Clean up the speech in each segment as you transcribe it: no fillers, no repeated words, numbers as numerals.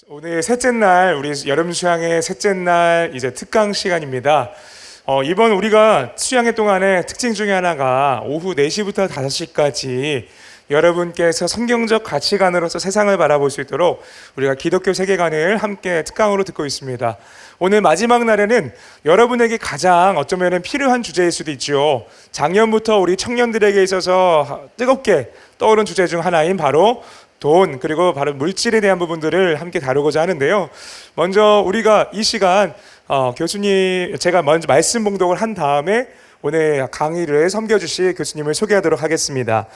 오늘 셋째 날, 우리 여름 수양의 셋째 날 이제 특강 시간입니다. 이번 우리가 수양회 동안의 특징 중에 하나가 오후 4시부터 5시까지 여러분께서 성경적 가치관으로서 세상을 바라볼 수 있도록 우리가 기독교 세계관을 함께 특강으로 듣고 있습니다. 오늘 마지막 날에는 여러분에게 가장 어쩌면 필요한 주제일 수도 있죠. 작년부터 우리 청년들에게 있어서 뜨겁게 떠오른 주제 중 하나인 바로 돈, 그리고 바로 물질에 대한 부분들을 함께 다루고자 하는데요. 먼저 우리가 이 시간 교수님, 제가 먼저 말씀 봉독을 한 다음에 오늘 강의를 섬겨주실 교수님을 소개하도록 하겠습니다.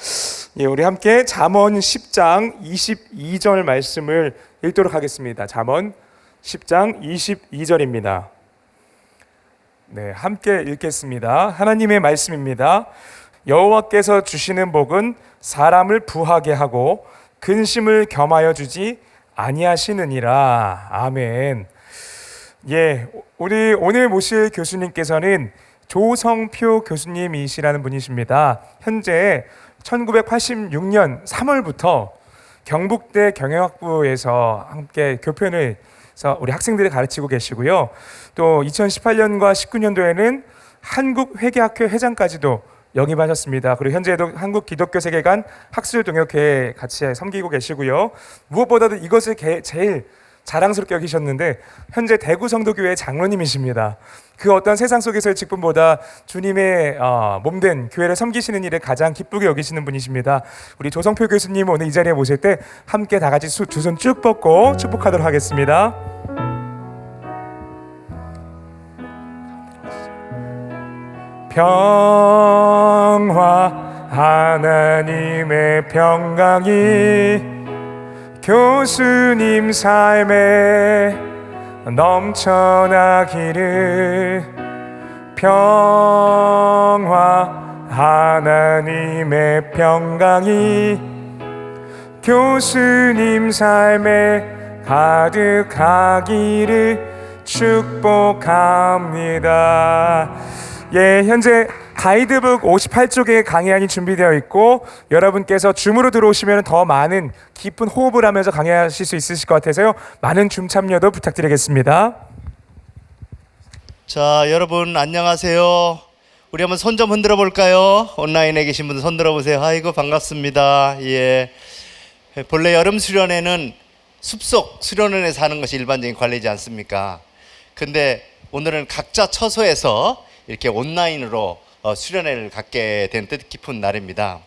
예, 우리 함께 잠언 10장 22절 말씀을 읽도록 하겠습니다. 잠언 10장 22절입니다. 네, 함께 읽겠습니다. 하나님의 말씀입니다. 여호와께서 주시는 복은 사람을 부하게 하고 근심을 겸하여 주지 아니하시느니라. 아멘. 예, 우리 오늘 모실 교수님께서는 조성표 교수님이시라는 분이십니다. 현재 1986년 3월부터 경북대 경영학부에서 함께 교편을 해서 우리 학생들을 가르치고 계시고요. 또 2018년과 19년도에는 한국회계학회 회장까지도 영입하셨습니다. 그리고 현재도 한국 기독교 세계관 학술 동역회에 같이 섬기고 계시고요. 무엇보다도 이것을 제일 자랑스럽게 여기셨는데 현재 대구 성도교회 장로님이십니다. 그 어떤 세상 속에서의 직분보다 주님의 몸된 교회를 섬기시는 일에 가장 기쁘게 여기시는 분이십니다. 우리 조성표 교수님 오늘 이 자리에 모실 때 함께 다 같이 두 손 쭉 뻗고 축복하도록 하겠습니다. 평화 하나님의 평강이 교수님 삶에 넘쳐나기를. 평화 하나님의 평강이 교수님 삶에 가득하기를 축복합니다. 예, 현재 가이드북 58쪽에 강의안이 준비되어 있고 여러분께서 줌으로 들어오시면 더 많은 깊은 호흡을 하면서 강의하실 수 있으실 것 같아서요. 많은 줌 참여도 부탁드리겠습니다. 자, 여러분 안녕하세요. 우리 한번 손 좀 흔들어 볼까요? 온라인에 계신 분들 손 들어 보세요. 아이고 반갑습니다. 예. 본래 여름 수련회는 숲속 수련원에 사는 것이 일반적인 관례지 않습니까? 근데 오늘은 각자 처소에서 이렇게 온라인으로 수련회를 갖게 된 뜻깊은 날입니다.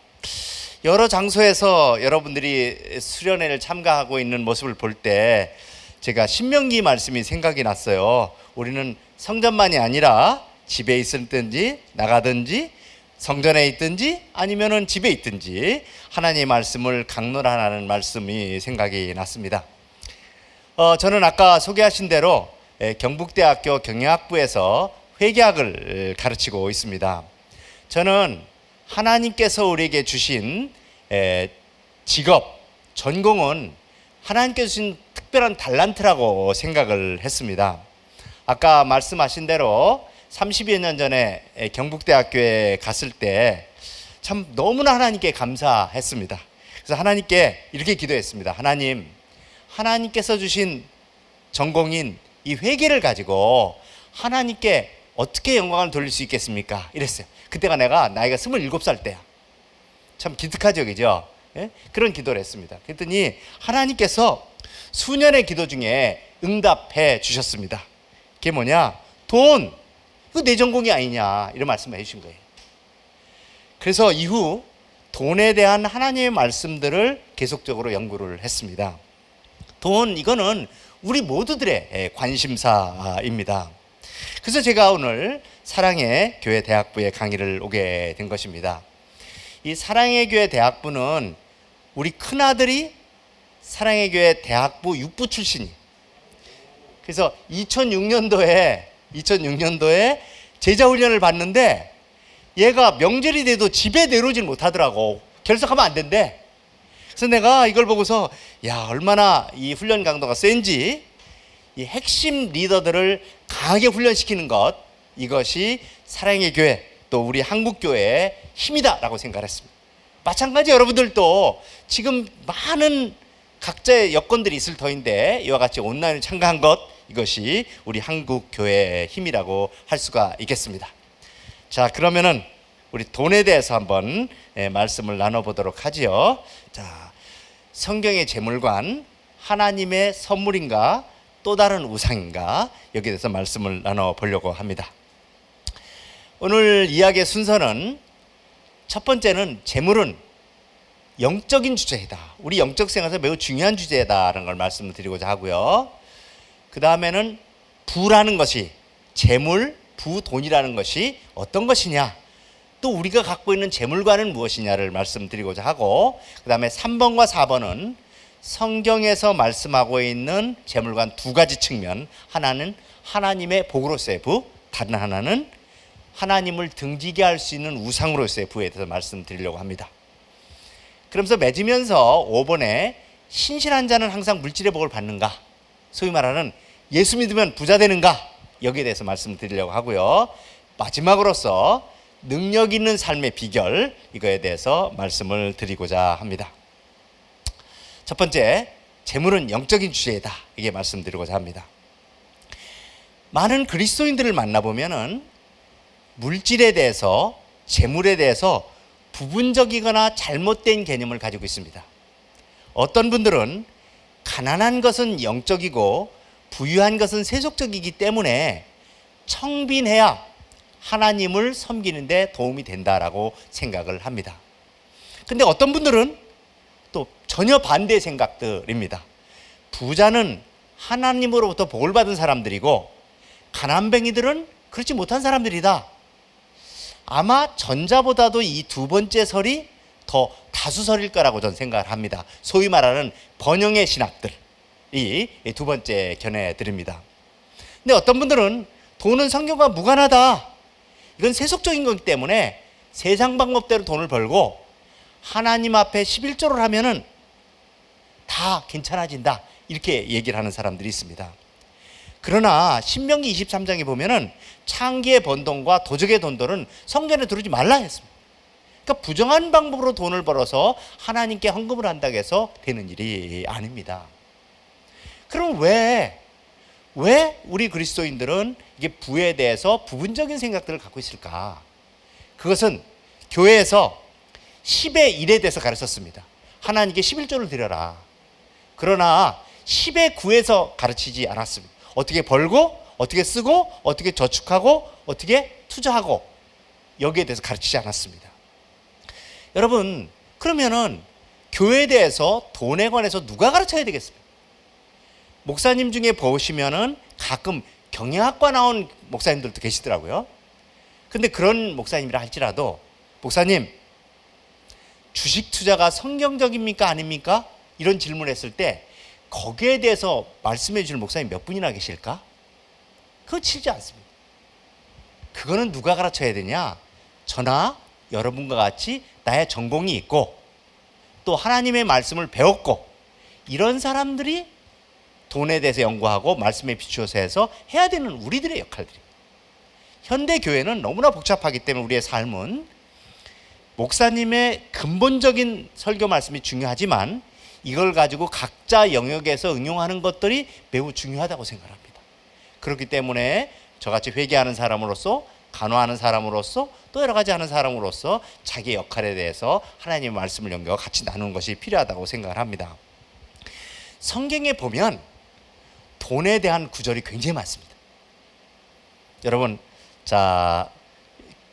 여러 장소에서 여러분들이 수련회를 참가하고 있는 모습을 볼 때 제가 신명기 말씀이 생각이 났어요. 우리는 성전만이 아니라 집에 있든지 나가든지 성전에 있든지 아니면은 집에 있든지 하나님의 말씀을 강론하라는 말씀이 생각이 났습니다. 저는 아까 소개하신 대로 경북대학교 경영학부에서 회계학을 가르치고 있습니다. 저는 하나님께서 우리에게 주신 직업, 전공은 하나님께서 주신 특별한 달란트라고 생각을 했습니다. 아까 말씀하신 대로 30여 년 전에 경북대학교에 갔을 때 참 너무나 하나님께 감사했습니다. 그래서 하나님께 이렇게 기도했습니다. 하나님, 하나님께서 주신 전공인 이 회계를 가지고 하나님께 어떻게 영광을 돌릴 수 있겠습니까? 이랬어요. 그때가 내가 나이가 27살 때야. 참 기특하죠, 그죠? 예? 그런 기도를 했습니다. 그랬더니 하나님께서 수년의 기도 중에 응답해 주셨습니다. 그게 뭐냐? 돈, 그거 내 전공이 아니냐, 이런 말씀을 해주신 거예요. 그래서 이후 돈에 대한 하나님의 말씀들을 계속적으로 연구를 했습니다. 돈, 이거는 우리 모두들의 관심사입니다. 그래서 제가 오늘 사랑의 교회 대학부에 강의를 오게 된 것입니다. 이 사랑의 교회 대학부는 우리 큰아들이 사랑의 교회 대학부 육부 출신이. 그래서 2006년도에 제자훈련을 받는데 얘가 명절이 돼도 집에 내려오질 못하더라고. 결석하면 안 된대. 그래서 내가 이걸 보고서 야, 얼마나 이 훈련 강도가 센지, 이 핵심 리더들을 강하게 훈련시키는 것, 이것이 사랑의 교회 또 우리 한국교회의 힘이다라고 생각을 했습니다. 마찬가지 여러분들도 지금 많은 각자의 여건들이 있을 터인데 이와 같이 온라인을 참가한 것, 이것이 우리 한국 교회의 힘이라고 할 수가 있겠습니다. 자, 그러면은 우리 돈에 대해서 한번 말씀을 나눠보도록 하지요. 자, 성경의 재물관, 하나님의 선물인가 또 다른 우상인가, 여기에 대해서 말씀을 나눠보려고 합니다. 오늘 이야기의 순서는 첫 번째는 재물은 영적인 주제이다, 우리 영적 생활에서 매우 중요한 주제다라는 걸 말씀을 드리고자 하고요. 그 다음에는 부라는 것이, 재물, 부, 돈이라는 것이 어떤 것이냐, 또 우리가 갖고 있는 재물관은 무엇이냐를 말씀드리고자 하고, 그 다음에 3번과 4번은 성경에서 말씀하고 있는 재물관 두 가지 측면, 하나는 하나님의 복으로서의 부, 다른 하나는 하나님을 등지게 할 수 있는 우상으로서의 부에 대해서 말씀드리려고 합니다. 그러면서 맺으면서 5번에 신실한 자는 항상 물질의 복을 받는가, 소위 말하는 예수 믿으면 부자 되는가, 여기에 대해서 말씀드리려고 하고요. 마지막으로서 능력 있는 삶의 비결, 이거에 대해서 말씀을 드리고자 합니다. 첫 번째, 재물은 영적인 주제이다, 이게 말씀드리고자 합니다. 많은 그리스도인들을 만나보면은 물질에 대해서, 재물에 대해서 부분적이거나 잘못된 개념을 가지고 있습니다. 어떤 분들은 가난한 것은 영적이고 부유한 것은 세속적이기 때문에 청빈해야 하나님을 섬기는데 도움이 된다라고 생각을 합니다. 근데 어떤 분들은 또 전혀 반대의 생각들입니다. 부자는 하나님으로부터 복을 받은 사람들이고 가난뱅이들은 그렇지 못한 사람들이다. 아마 전자보다도 이 두 번째 설이 더 다수설일 거라고 저는 생각을 합니다. 소위 말하는 번영의 신학들이 이 두 번째 견해 드립니다. 근데 어떤 분들은 돈은 성경과 무관하다, 이건 세속적인 거기 때문에 세상 방법대로 돈을 벌고 하나님 앞에 11조를 하면은 다 괜찮아진다, 이렇게 얘기를 하는 사람들이 있습니다. 그러나 신명기 23장에 보면은 창기의 번 돈과 도적의 돈들은 성전에 들어오지 말라 했습니다. 그러니까 부정한 방법으로 돈을 벌어서 하나님께 헌금을 한다고 해서 되는 일이 아닙니다. 그럼 왜 우리 그리스도인들은 이게 부에 대해서 부분적인 생각들을 갖고 있을까? 그것은 교회에서 10의 1에 대해서 가르쳤습니다. 하나님께 11조를 드려라. 그러나 10의 9에서 가르치지 않았습니다. 어떻게 벌고, 어떻게 쓰고, 어떻게 저축하고, 어떻게 투자하고, 여기에 대해서 가르치지 않았습니다. 여러분, 그러면은 교회에 대해서, 돈에 관해서 누가 가르쳐야 되겠습니까? 목사님 중에 보시면은 가끔 경영학과 나온 목사님들도 계시더라고요. 근데 그런 목사님이라 할지라도, 목사님, 주식 투자가 성경적입니까 아닙니까? 이런 질문을 했을 때 거기에 대해서 말씀해 주는 목사님 몇 분이나 계실까? 그거 치지 않습니다. 그거는 누가 가르쳐야 되냐? 저나 여러분과 같이 나의 전공이 있고 또 하나님의 말씀을 배웠고 이런 사람들이 돈에 대해서 연구하고 말씀에 비추어서 해서 해야 되는 우리들의 역할들이에요. 현대 교회는 너무나 복잡하기 때문에 우리의 삶은 목사님의 근본적인 설교 말씀이 중요하지만 이걸 가지고 각자 영역에서 응용하는 것들이 매우 중요하다고 생각합니다. 그렇기 때문에 저같이 회개하는 사람으로서, 간호하는 사람으로서, 또 여러 가지 하는 사람으로서 자기의 역할에 대해서 하나님의 말씀을 연결하고 같이 나누는 것이 필요하다고 생각을 합니다. 성경에 보면 돈에 대한 구절이 굉장히 많습니다. 여러분, 자,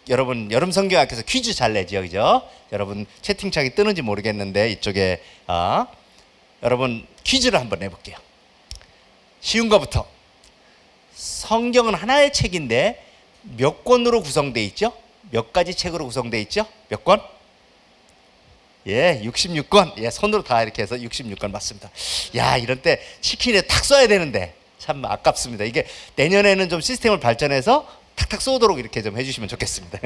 여러분 여름 성경학에서 퀴즈 잘 내죠, 그죠? 여러분 채팅창이 뜨는지 모르겠는데 이쪽에 여러분 퀴즈를 한번 내볼게요. 쉬운 거부터. 성경은 하나의 책인데 몇 권으로 구성되어 있죠? 몇 가지 책으로 구성되어 있죠? 몇 권? 예, 66권. 예, 손으로 다 이렇게 해서 66권 맞습니다. 야, 이런 때 치킨에 탁 써야 되는데 참 아깝습니다. 이게 내년에는 좀 시스템을 발전해서 탁탁 쏘도록 이렇게 좀 해주시면 좋겠습니다.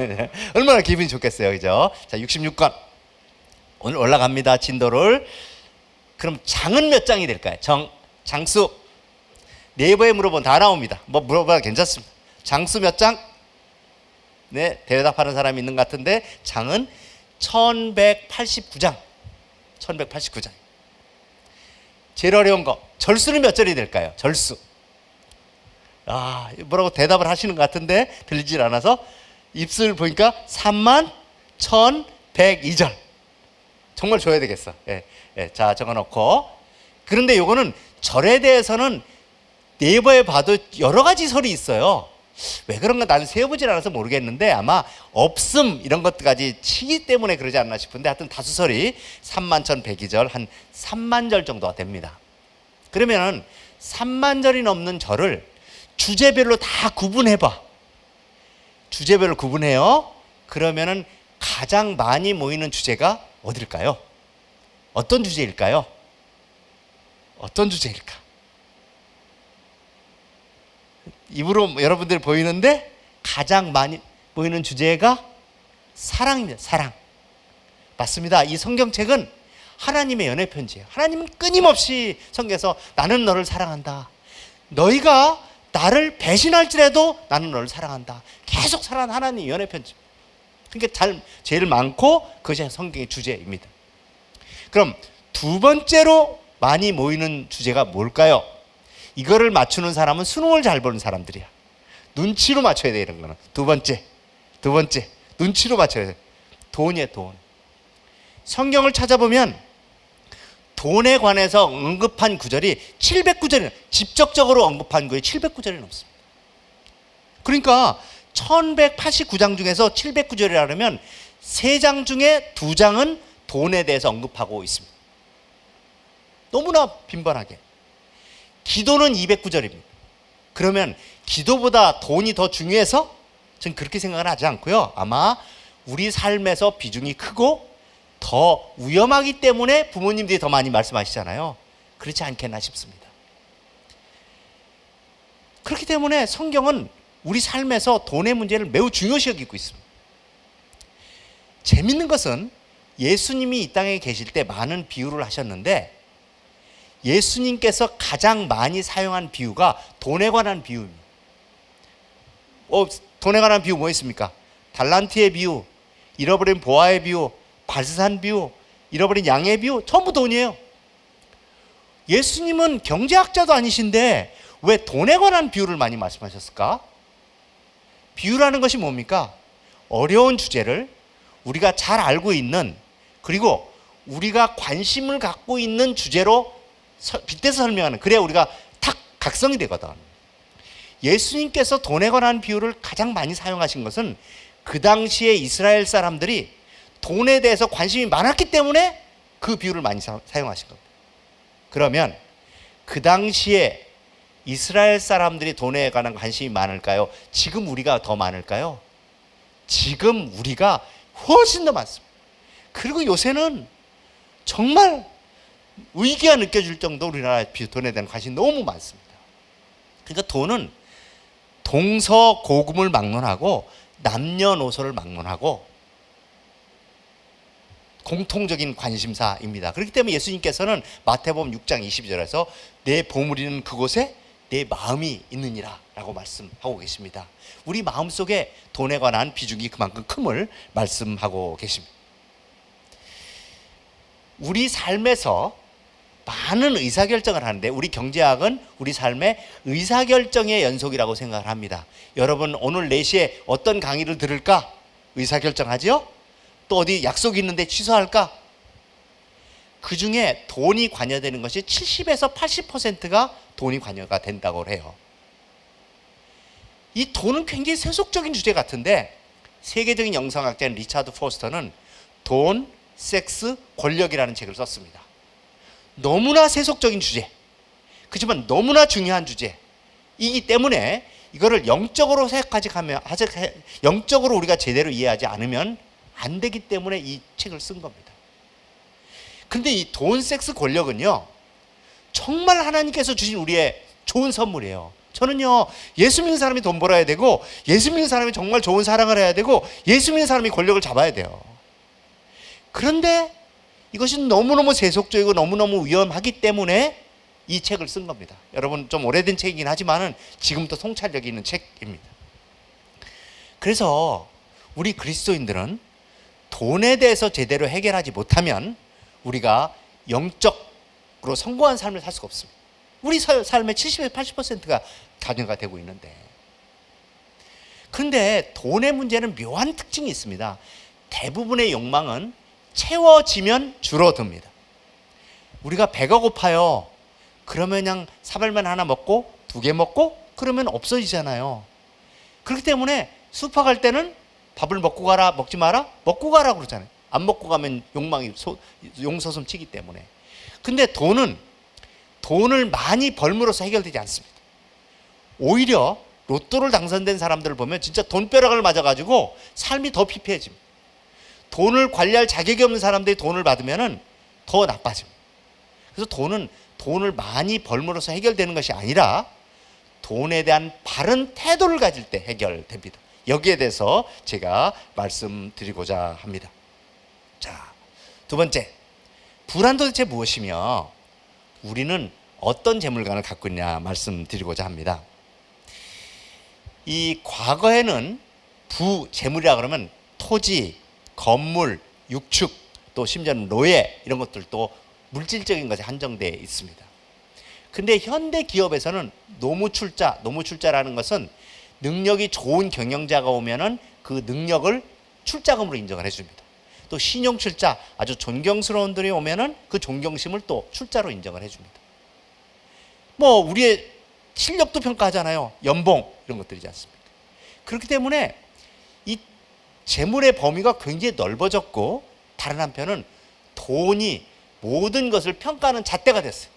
얼마나 기분이 좋겠어요, 그죠? 자, 66권. 오늘 올라갑니다, 진도를. 그럼 장은 몇 장이 될까요? 장수. 네이버에 물어보면 다 나옵니다. 뭐 물어봐도 괜찮습니다. 장수 몇 장? 네, 대답하는 사람이 있는 것 같은데 장은 1189장. 1189장. 제일 어려운 거. 절수는 몇 절이 될까요? 절수. 아, 뭐라고 대답을 하시는 것 같은데 들리질 않아서 입술 보니까 31,102절. 정말 줘야 되겠어. 예, 예, 자, 적어놓고. 그런데 요거는 절에 대해서는 네이버에 봐도 여러 가지 설이 있어요. 왜 그런가 나는 세어보질 않아서 모르겠는데 아마 없음 이런 것까지 치기 때문에 그러지 않나 싶은데 하여튼 다수설이 31,102절 한 3만 절 정도가 됩니다. 그러면은 3만 절이 넘는 절을 주제별로 다 구분해봐. 주제별로 구분해요. 그러면은 가장 많이 모이는 주제가 어딜까요? 어떤 주제일까요? 어떤 주제일까? 입으로 여러분들 보이는데 가장 많이 보이는 주제가 사랑입니다. 사랑. 맞습니다. 이 성경책은 하나님의 연애 편지예요. 하나님은 끊임없이 성경에서 나는 너를 사랑한다. 너희가 나를 배신할지라도 나는 너를 사랑한다. 계속 사랑하는 하나님의 연애 편지. 그러니까 제일 많고 그것이 성경의 주제입니다. 그럼 두 번째로 많이 모이는 주제가 뭘까요? 이거를 맞추는 사람은 수능을 잘 보는 사람들이야. 눈치로 맞춰야 돼, 이런 거는. 두 번째. 눈치로 맞춰야 돼. 돈이에요, 돈. 성경을 찾아보면 돈에 관해서 언급한 구절이 700구절이, 직접적으로 언급한 구절이 700구절이 넘습니다. 그러니까 1189장 중에서 700구절이라 그러면 3장 중에 2장은 돈에 대해서 언급하고 있습니다. 너무나 빈번하게. 기도는 209절입니다. 그러면 기도보다 돈이 더 중요해서? 저는 그렇게 생각은 하지 않고요. 아마 우리 삶에서 비중이 크고 더 위험하기 때문에 부모님들이 더 많이 말씀하시잖아요. 그렇지 않겠나 싶습니다. 그렇기 때문에 성경은 우리 삶에서 돈의 문제를 매우 중요시 여기고 있습니다. 재밌는 것은 예수님이 이 땅에 계실 때 많은 비유를 하셨는데 예수님께서 가장 많이 사용한 비유가 돈에 관한 비유입니다. 돈에 관한 비유 뭐 있습니까? 달란트의 비유, 잃어버린 보화의 비유, 발산 비유, 잃어버린 양의 비유, 전부 돈이에요. 예수님은 경제학자도 아니신데 왜 돈에 관한 비유를 많이 말씀하셨을까? 비유라는 것이 뭡니까? 어려운 주제를 우리가 잘 알고 있는, 그리고 우리가 관심을 갖고 있는 주제로 빗대서 설명하는, 그래야 우리가 탁 각성이 되거든. 예수님께서 돈에 관한 비유를 가장 많이 사용하신 것은 그 당시에 이스라엘 사람들이 돈에 대해서 관심이 많았기 때문에 그 비유를 많이 사용하신 겁니다. 그러면 그 당시에 이스라엘 사람들이 돈에 관한 관심이 많을까요? 지금 우리가 더 많을까요? 지금 우리가 훨씬 더 많습니다. 그리고 요새는 정말 위기가 느껴질 정도로 우리나라 돈에 대한 관심이 너무 많습니다. 그러니까 돈은 동서고금을 막론하고 남녀노소를 막론하고 공통적인 관심사입니다. 그렇기 때문에 예수님께서는 마태복음 6장 22절에서 내 보물이 있는 그곳에 내 마음이 있느니라 라고 말씀하고 계십니다. 우리 마음속에 돈에 관한 비중이 그만큼 큼을 말씀하고 계십니다. 우리 삶에서 많은 의사결정을 하는데 우리 경제학은 우리 삶의 의사결정의 연속이라고 생각을 합니다. 여러분 오늘 4시에 어떤 강의를 들을까? 의사결정하죠? 또 어디 약속이 있는데 취소할까? 그 중에 돈이 관여되는 것이 70에서 80%가 돈이 관여가 된다고 해요. 이 돈은 굉장히 세속적인 주제 같은데 세계적인 영성학자인 리차드 포스터는 돈, 섹스, 권력이라는 책을 썼습니다. 너무나 세속적인 주제, 그렇지만 너무나 중요한 주제이기 때문에 이거를 영적으로 생각하면, 영적으로 우리가 제대로 이해하지 않으면 안 되기 때문에 이 책을 쓴 겁니다. 근데 이 돈, 섹스, 권력은요 정말 하나님께서 주신 우리의 좋은 선물이에요. 저는요 예수 믿는 사람이 돈 벌어야 되고 예수 믿는 사람이 정말 좋은 사랑을 해야 되고 예수 믿는 사람이 권력을 잡아야 돼요. 그런데 이것이 너무너무 세속적이고 너무너무 위험하기 때문에 이 책을 쓴 겁니다. 여러분 좀 오래된 책이긴 하지만 지금도 통찰력이 있는 책입니다. 그래서 우리 그리스도인들은 돈에 대해서 제대로 해결하지 못하면 우리가 영적 성공한 삶을 살 수가 없습니다. 우리 삶의 70에서 80%가 가정가 되고 있는데, 그런데 돈의 문제는 묘한 특징이 있습니다. 대부분의 욕망은 채워지면 줄어듭니다. 우리가 배가 고파요. 그러면 그냥 사발면 하나 먹고 2개 먹고 그러면 없어지잖아요. 그렇기 때문에 슈퍼 갈 때는 밥을 먹고 가라, 먹지 마라, 먹고 가라 그러잖아요. 안 먹고 가면 욕망이 용서섬 치기 때문에. 근데 돈을 많이 벌므로써 해결되지 않습니다. 오히려 로또를 당선된 사람들을 보면 진짜 돈벼락을 맞아가지고 삶이 더 피폐해집니다. 돈을 관리할 자격이 없는 사람들이 돈을 받으면 더 나빠집니다. 그래서 돈을 많이 벌므로써 해결되는 것이 아니라 돈에 대한 바른 태도를 가질 때 해결됩니다. 여기에 대해서 제가 말씀드리고자 합니다. 자, 두 번째, 불안 도대체 무엇이며 우리는 어떤 재물관을 갖고 있냐 말씀드리고자 합니다. 이 과거에는 부재물이라 그러면 토지, 건물, 육축, 또 심지어는 노예 이런 것들도 물질적인 것에 한정되어 있습니다. 근데 현대 기업에서는 노무출자라는 것은 능력이 좋은 경영자가 오면은 그 능력을 출자금으로 인정을 해줍니다. 또 신용출자, 아주 존경스러운 분들이 오면은 그 존경심을 또 출자로 인정을 해줍니다. 뭐 우리의 실력도 평가하잖아요. 연봉 이런 것들이지 않습니까? 그렇기 때문에 이 재물의 범위가 굉장히 넓어졌고, 다른 한편은 돈이 모든 것을 평가하는 잣대가 됐어요.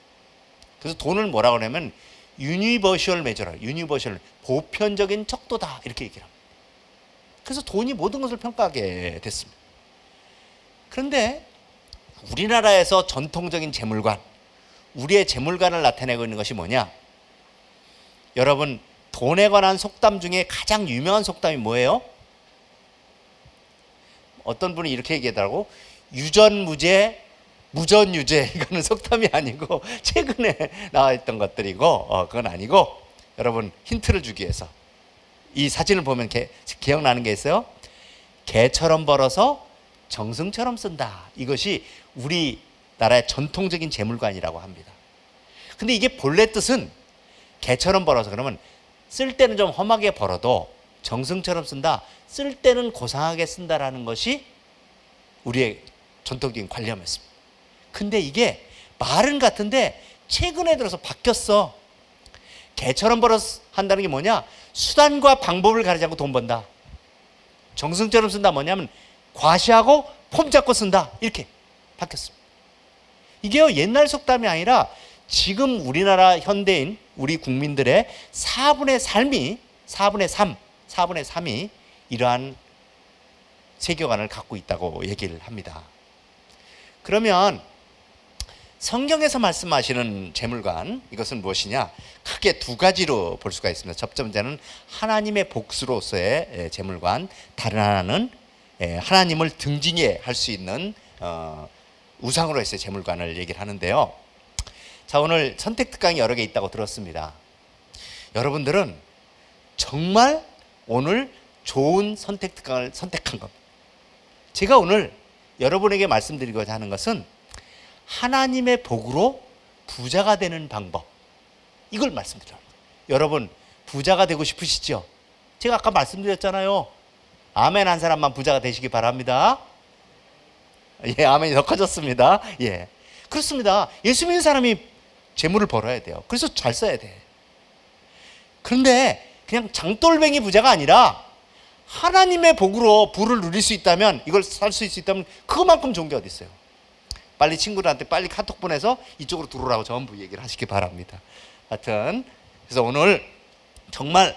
그래서 돈을 뭐라고 하냐면 유니버셜 메저라, 유니버셜 보편적인 척도다 이렇게 얘기를 합니다. 그래서 돈이 모든 것을 평가하게 됐습니다. 그런데 우리나라에서 전통적인 재물관, 우리의 재물관을 나타내고 있는 것이 뭐냐? 여러분, 돈에 관한 속담 중에 가장 유명한 속담이 뭐예요? 어떤 분이 이렇게 얘기하더라고. 유전무죄, 무전유죄. 이거는 속담이 아니고 최근에 나와 있던 것들이고, 그건 아니고, 여러분 힌트를 주기 위해서 이 사진을 보면 기억나는 게 있어요. 개처럼 벌어서 정승처럼 쓴다. 이것이 우리나라의 전통적인 재물관이라고 합니다. 근데 이게 본래 뜻은 개처럼 벌어서 그러면 쓸 때는 좀 험하게 벌어도 정승처럼 쓴다. 쓸 때는 고상하게 쓴다라는 것이 우리의 전통적인 관념이었습니다. 근데 이게 말은 같은데 최근에 들어서 바뀌었어. 개처럼 벌어서 한다는 게 뭐냐? 수단과 방법을 가리지 않고 돈 번다. 정승처럼 쓴다 뭐냐면 과시하고 폼 잡고 쓴다. 이렇게 바뀌었습니다. 이게요, 옛날 속담이 아니라 지금 우리나라 현대인 우리 국민들의 4분의 3이 이러한 세계관을 갖고 있다고 얘기를 합니다. 그러면 성경에서 말씀하시는 재물관, 이것은 무엇이냐? 크게 두 가지로 볼 수가 있습니다. 첫 번째는 하나님의 복수로서의 재물관, 다른 하나는 하나님을 등징해 할 수 있는 우상으로서의 재물관을 얘기를 하는데요. 자, 오늘 선택 특강이 여러 개 있다고 들었습니다. 여러분들은 정말 오늘 좋은 선택 특강을 선택한 겁니다. 제가 오늘 여러분에게 말씀드리고자 하는 것은 하나님의 복으로 부자가 되는 방법, 이걸 말씀드려요. 여러분 부자가 되고 싶으시죠? 제가 아까 말씀드렸잖아요. 아멘 한 사람만 부자가 되시기 바랍니다. 예, 아멘이 더 커졌습니다. 예, 그렇습니다. 예수 믿는 사람이 재물을 벌어야 돼요. 그래서 잘 써야 돼. 그런데 그냥 장돌뱅이 부자가 아니라 하나님의 복으로 부를 누릴 수 있다면, 이걸 살 수 있다면 그만큼 좋은 게 어디 있어요. 빨리 친구들한테 빨리 카톡 보내서 이쪽으로 들어오라고 전부 얘기를 하시기 바랍니다. 하여튼 그래서 오늘 정말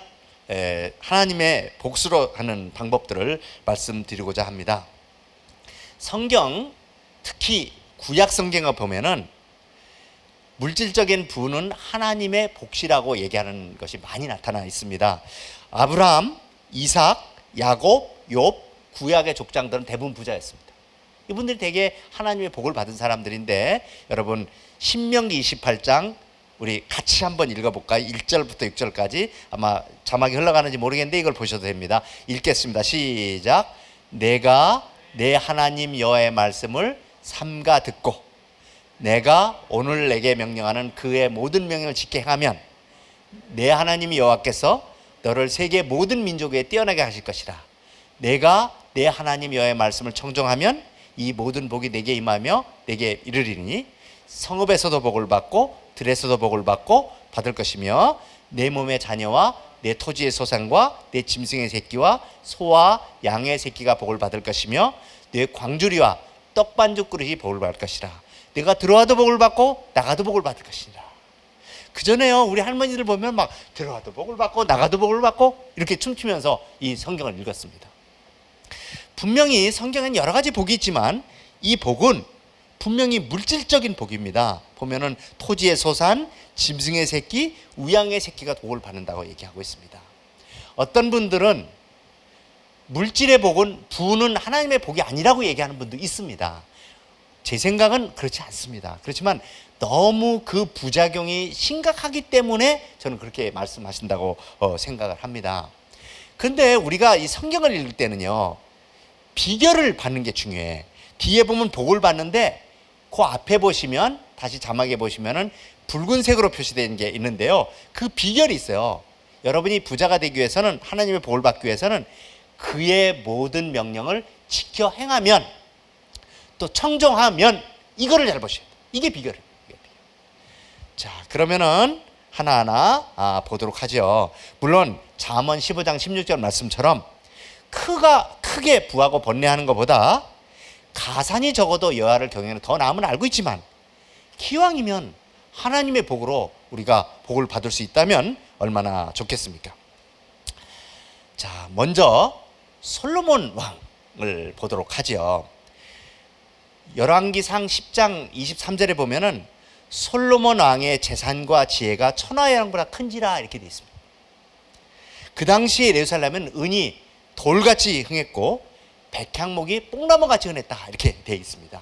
하나님의 복수로 하는 방법들을 말씀드리고자 합니다. 성경, 특히 구약 성경을 보면은 물질적인 부는 하나님의 복시라고 얘기하는 것이 많이 나타나 있습니다. 아브라함, 이삭, 야곱, 욥, 구약의 족장들은 대부분 부자였습니다. 이분들이 되게 하나님의 복을 받은 사람들인데, 여러분 신명기 28장 우리 같이 한번 읽어볼까요? 1절부터 6절까지. 아마 자막이 흘러가는지 모르겠는데 이걸 보셔도 됩니다. 읽겠습니다. 시작. 내가 내 하나님 여호와의 말씀을 삼가 듣고 내가 오늘 내게 명령하는 그의 모든 명령을 지켜 행하면 내 하나님 여호와께서 너를 세계 모든 민족 위에 뛰어나게 하실 것이라. 내가 내 하나님 여호와의 말씀을 청종하면 이 모든 복이 내게 임하며 내게 이르리니 성읍에서도 복을 받고 들에서도 복을 받고 받을 것이며 내 몸의 자녀와 내 토지의 소산과 내 짐승의 새끼와 소와 양의 새끼가 복을 받을 것이며 내 광주리와 떡반죽 그릇이 복을 받을 것이라. 내가 들어와도 복을 받고 나가도 복을 받을 것이라. 그전에요 우리 할머니들 보면 막 들어와도 복을 받고 나가도 복을 받고 이렇게 춤추면서 이 성경을 읽었습니다. 분명히 성경엔 여러 가지 복이 있지만 이 복은 분명히 물질적인 복입니다. 보면은 토지의 소산, 짐승의 새끼, 우양의 새끼가 복을 받는다고 얘기하고 있습니다. 어떤 분들은 물질의 복은 부는 하나님의 복이 아니라고 얘기하는 분도 있습니다. 제 생각은 그렇지 않습니다. 그렇지만 너무 그 부작용이 심각하기 때문에 저는 그렇게 말씀하신다고 생각을 합니다. 그런데 우리가 이 성경을 읽을 때는요 비결을 받는 게 중요해. 뒤에 보면 복을 받는데 그 앞에 보시면 다시 자막에 보시면은 붉은색으로 표시된 게 있는데요. 그 비결이 있어요. 여러분이 부자가 되기 위해서는 하나님의 복을 받기 위해서는 그의 모든 명령을 지켜 행하면 또 청종하면 이거를 잘 보셔야 돼요. 이게 비결이에요. 자, 그러면은 하나하나 보도록 하죠. 물론 잠언 15장 16절 말씀처럼 크게 부하고 번뇌하는 것보다 가산이 적어도 여호와를 경외하는 더 나음은 알고 있지만 기왕이면 하나님의 복으로 우리가 복을 받을 수 있다면 얼마나 좋겠습니까? 자, 먼저 솔로몬 왕을 보도록 하죠. 열왕기상 10장 23절에 보면은 솔로몬 왕의 재산과 지혜가 천하의 양보다 큰지라 이렇게 되어 있습니다. 그 당시에 예루살렘은 은이 돌같이 흥했고 백향목이 뽕나무같이 흔했다 이렇게 되어 있습니다.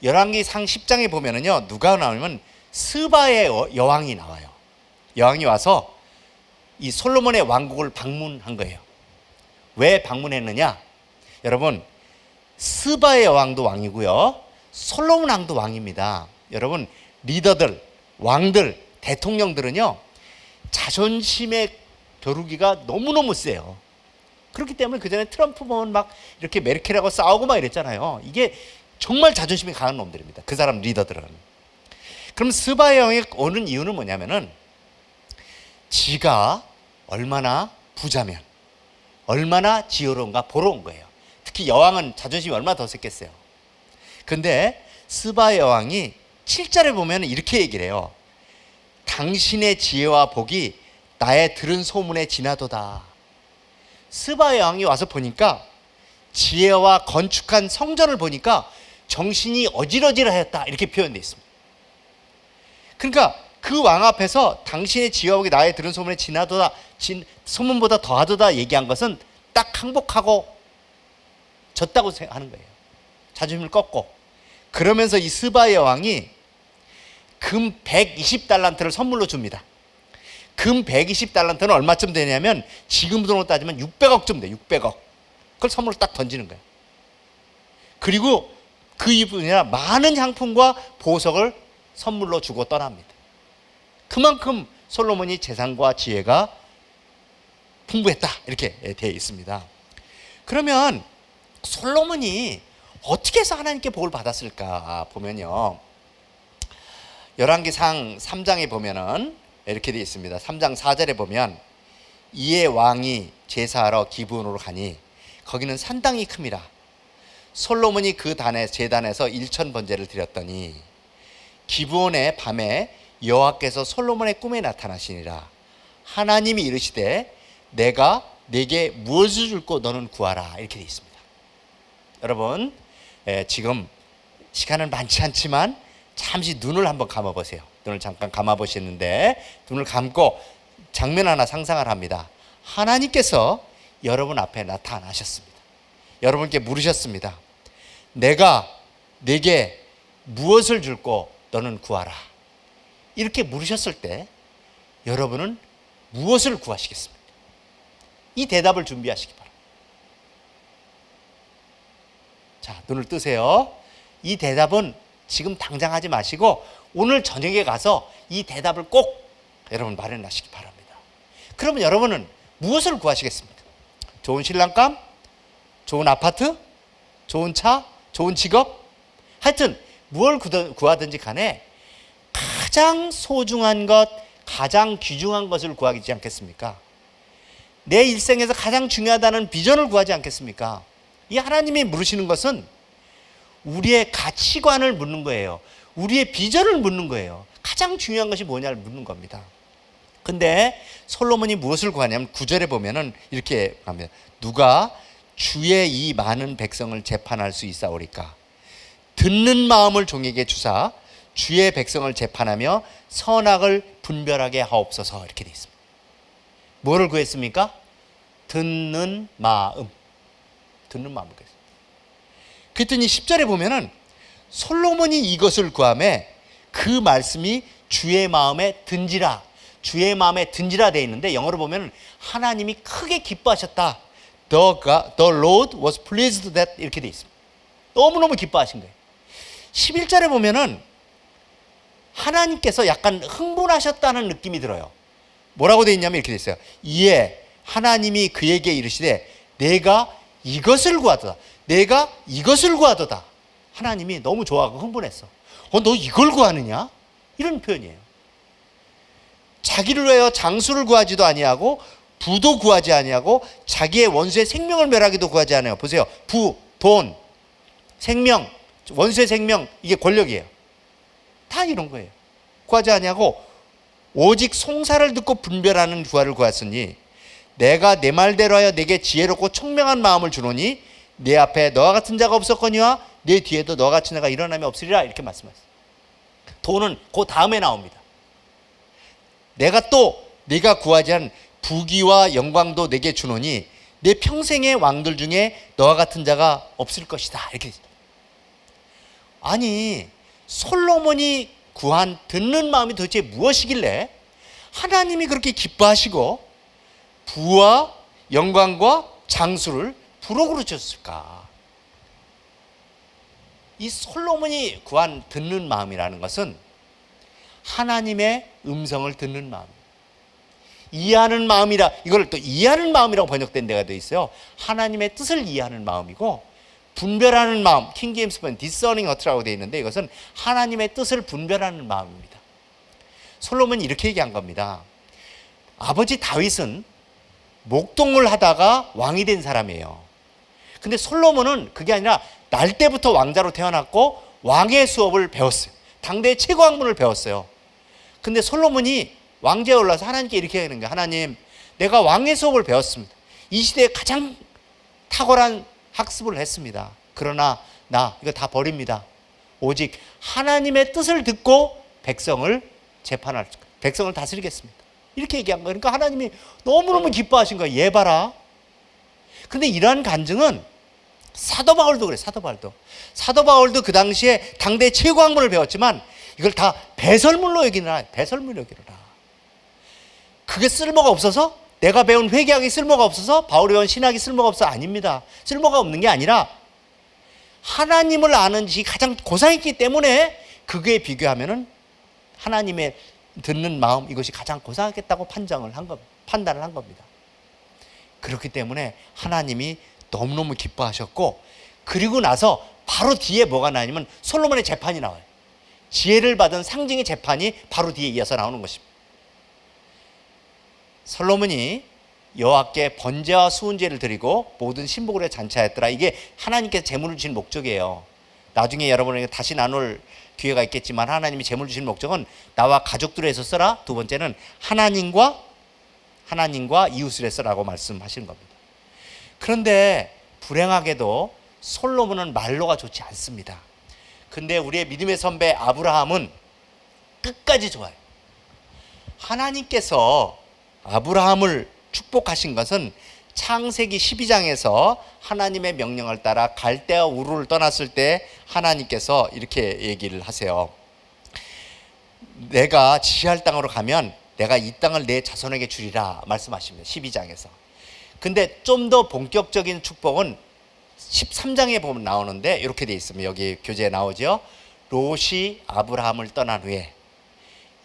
열왕기상 10장에 보면은요 누가 나오면 스바의 여왕이 나와요. 여왕이 와서 이 솔로몬의 왕국을 방문한 거예요. 왜 방문했느냐? 여러분 스바의 여왕도 왕이고요 솔로몬 왕도 왕입니다. 여러분 리더들, 왕들, 대통령들은요 자존심의 겨루기가 너무너무 세요. 그렇기 때문에 그전에 트럼프 보면 막 이렇게 메르켈하고 싸우고 막 이랬잖아요. 이게 정말 자존심이 강한 놈들입니다. 그 사람 리더들은. 그럼 스바의 왕이 오는 이유는 뭐냐면은 지가 얼마나 부자면 얼마나 지혜로운가 보러 온 거예요. 특히 여왕은 자존심이 얼마나 더 셌겠어요. 근데 스바의 여왕이 7절에 보면 이렇게 얘기를 해요. 당신의 지혜와 복이 나의 들은 소문에 지나도다. 스바의 왕이 와서 보니까 지혜와 건축한 성전을 보니까 정신이 어질어질하였다 이렇게 표현되어 있습니다. 그러니까 그 왕 앞에서 당신의 지혜와 복이 나의 들은 소문에 지나도다, 소문보다 더하도다 얘기한 것은 딱 항복하고 졌다고 하는 거예요. 자존심을 꺾고. 그러면서 이 스바의 왕이 금 120달란트를 선물로 줍니다. 금 120달란트는 얼마쯤 되냐면 지금 돈으로 따지면 600억쯤 돼요. 600억. 그걸 선물로 딱 던지는 거예요. 그리고 그 이분이나 많은 향품과 보석을 선물로 주고 떠납니다. 그만큼 솔로몬이 재산과 지혜가 풍부했다 이렇게 되어 있습니다. 그러면 솔로몬이 어떻게 해서 하나님께 복을 받았을까 보면요 열왕기상 3장에 보면은 이렇게 되어 있습니다. 3장 4절에 보면 이에 왕이 제사하러 기브온으로 가니 거기는 산당이 큼이라. 솔로몬이 그 제단에서 1천 번제를 드렸더니 기브온의 밤에 여호와께서 솔로몬의 꿈에 나타나시니라. 하나님이 이르시되 내가 내게 무엇을 줄고 너는 구하라 이렇게 되어 있습니다. 여러분 지금 시간은 많지 않지만 잠시 눈을 한번 감아보세요. 눈을 잠깐 감아보시는데 눈을 감고 장면 하나 상상을 합니다. 하나님께서 여러분 앞에 나타나셨습니다. 여러분께 물으셨습니다. 내가 내게 무엇을 줄고 너는 구하라. 이렇게 물으셨을 때 여러분은 무엇을 구하시겠습니까? 이 대답을 준비하시기 바랍니다. 자, 눈을 뜨세요. 이 대답은 지금 당장 하지 마시고 오늘 저녁에 가서 이 대답을 꼭 여러분 마련하시기 바랍니다. 그러면 여러분은 무엇을 구하시겠습니까? 좋은 신랑감? 좋은 아파트? 좋은 차? 좋은 직업? 하여튼 무엇을 구하든지 간에 가장 소중한 것, 가장 귀중한 것을 구하지 않겠습니까? 내 일생에서 가장 중요하다는 비전을 구하지 않겠습니까? 이 하나님이 물으시는 것은 우리의 가치관을 묻는 거예요. 우리의 비전을 묻는 거예요. 가장 중요한 것이 뭐냐를 묻는 겁니다. 근데 솔로몬이 무엇을 구하냐면 9절에 보면은 이렇게 합니다. 누가 주의 이 많은 백성을 재판할 수 있사오리까? 듣는 마음을 종에게 주사 주의 백성을 재판하며 선악을 분별하게 하옵소서. 이렇게 되어 있습니다. 뭐를 구했습니까? 듣는 마음. 듣는 마음을 구했습니다. 그랬더니 10절에 보면은 솔로몬이 이것을 구하매 그 말씀이 주의 마음에 든지라. 주의 마음에 든지라 되어 있는데 영어로 보면 하나님이 크게 기뻐하셨다. The Lord was pleased that 이렇게 되어 있습니다. 너무너무 기뻐하신 거예요. 11절에 보면은 하나님께서 약간 흥분하셨다는 느낌이 들어요. 뭐라고 되어 있냐면 이렇게 되어 있어요. 이에 하나님이 그에게 이르시되 내가 이것을 구하도다. 내가 이것을 구하도다. 하나님이 너무 좋아하고 흥분했어. 너 이걸 구하느냐? 이런 표현이에요. 자기를 위하여 장수를 구하지도 아니하고 부도 구하지 아니하고 자기의 원수의 생명을 멸하기도 구하지 않아요. 보세요. 부, 돈, 생명, 원수의 생명, 이게 권력이에요. 다 이런 거예요. 구하지 아니하고 오직 송사를 듣고 분별하는 구하를 구하였으니 내가 내 말대로 하여 내게 지혜롭고 총명한 마음을 주노니 내 앞에 너와 같은 자가 없었거니와 내 뒤에도 너와 같은 자가 일어남이 없으리라. 이렇게 말씀하셨어요. 돈은 그 다음에 나옵니다. 내가 구하지 않은 부귀와 영광도 내게 주노니 내 평생의 왕들 중에 너와 같은 자가 없을 것이다. 이렇게. 아니 솔로몬이 구한 듣는 마음이 도대체 무엇이길래 하나님이 그렇게 기뻐하시고 부와 영광과 장수를 부록으로 줬을까? 이 솔로몬이 구한 듣는 마음이라는 것은 하나님의 음성을 듣는 마음, 이해하는 마음이라, 이걸 또 이해하는 마음이라고 번역된 데가 되어 있어요. 하나님의 뜻을 이해하는 마음이고 분별하는 마음, 킹 제임스 번 discerning heart라고 되어 있는데 이것은 하나님의 뜻을 분별하는 마음입니다. 솔로몬이 이렇게 얘기한 겁니다. 아버지 다윗은 목동을 하다가 왕이 된 사람이에요. 근데 솔로몬은 그게 아니라 날 때부터 왕자로 태어났고 왕의 수업을 배웠어요. 당대의 최고 학문을 배웠어요. 근데 솔로몬이 왕제에 올라서 하나님께 이렇게 하는 거예요. 하나님, 내가 왕의 수업을 배웠습니다. 이 시대에 가장 탁월한 학습을 했습니다. 그러나 나 이거 다 버립니다. 오직 하나님의 뜻을 듣고 백성을 백성을 다스리겠습니다. 이렇게 얘기한 거예요. 그러니까 하나님이 너무너무 기뻐하신 거예요. 얘 봐라. 근데 이러한 간증은 사도 바울도 그래요. 사도 바울도 그 당시에 당대 최고 학문을 배웠지만 이걸 다 배설물로 여기느라. 그게 쓸모가 없어서, 내가 배운 회개학이 쓸모가 없어서, 바울이 배운 신학이 쓸모가 없어서 아닙니다. 쓸모가 없는 게 아니라 하나님을 아는 지식이 가장 고상했기 때문에 그거에 비교하면은 하나님의 듣는 마음, 이것이 가장 고상하겠다고 판단을 한 겁니다. 그렇기 때문에 하나님이 너무너무 기뻐하셨고, 그리고 나서 바로 뒤에 뭐가 나냐면 솔로몬의 재판이 나와요. 지혜를 받은 상징의 재판이 바로 뒤에 이어서 나오는 것입니다. 솔로몬이 여호와께 번제와 수은제를 드리고 모든 신복으로 잔치하였더라. 이게 하나님께서 재물을 주신 목적이에요. 나중에 여러분에게 다시 나눌 기회가 있겠지만 하나님이 재물 주신 목적은 나와 가족들을 해서 써라. 두 번째는 하나님과 이웃을 해서라고 말씀하시는 겁니다. 그런데 불행하게도 솔로몬은 말로가 좋지 않습니다. 근데 우리의 믿음의 선배 아브라함은 끝까지 좋아요. 하나님께서 아브라함을 축복하신 것은 창세기 12장에서 하나님의 명령을 따라 갈대아 우르를 떠났을 때 하나님께서 이렇게 얘기를 하세요. 내가 지시할 땅으로 가면 내가 이 땅을 내 자손에게 주리라 말씀하십니다. 12장에서. 근데 좀 더 본격적인 축복은 13장에 보면 나오는데 이렇게 돼 있습니다. 여기 교재에 나오죠. 롯이 아브라함을 떠난 후에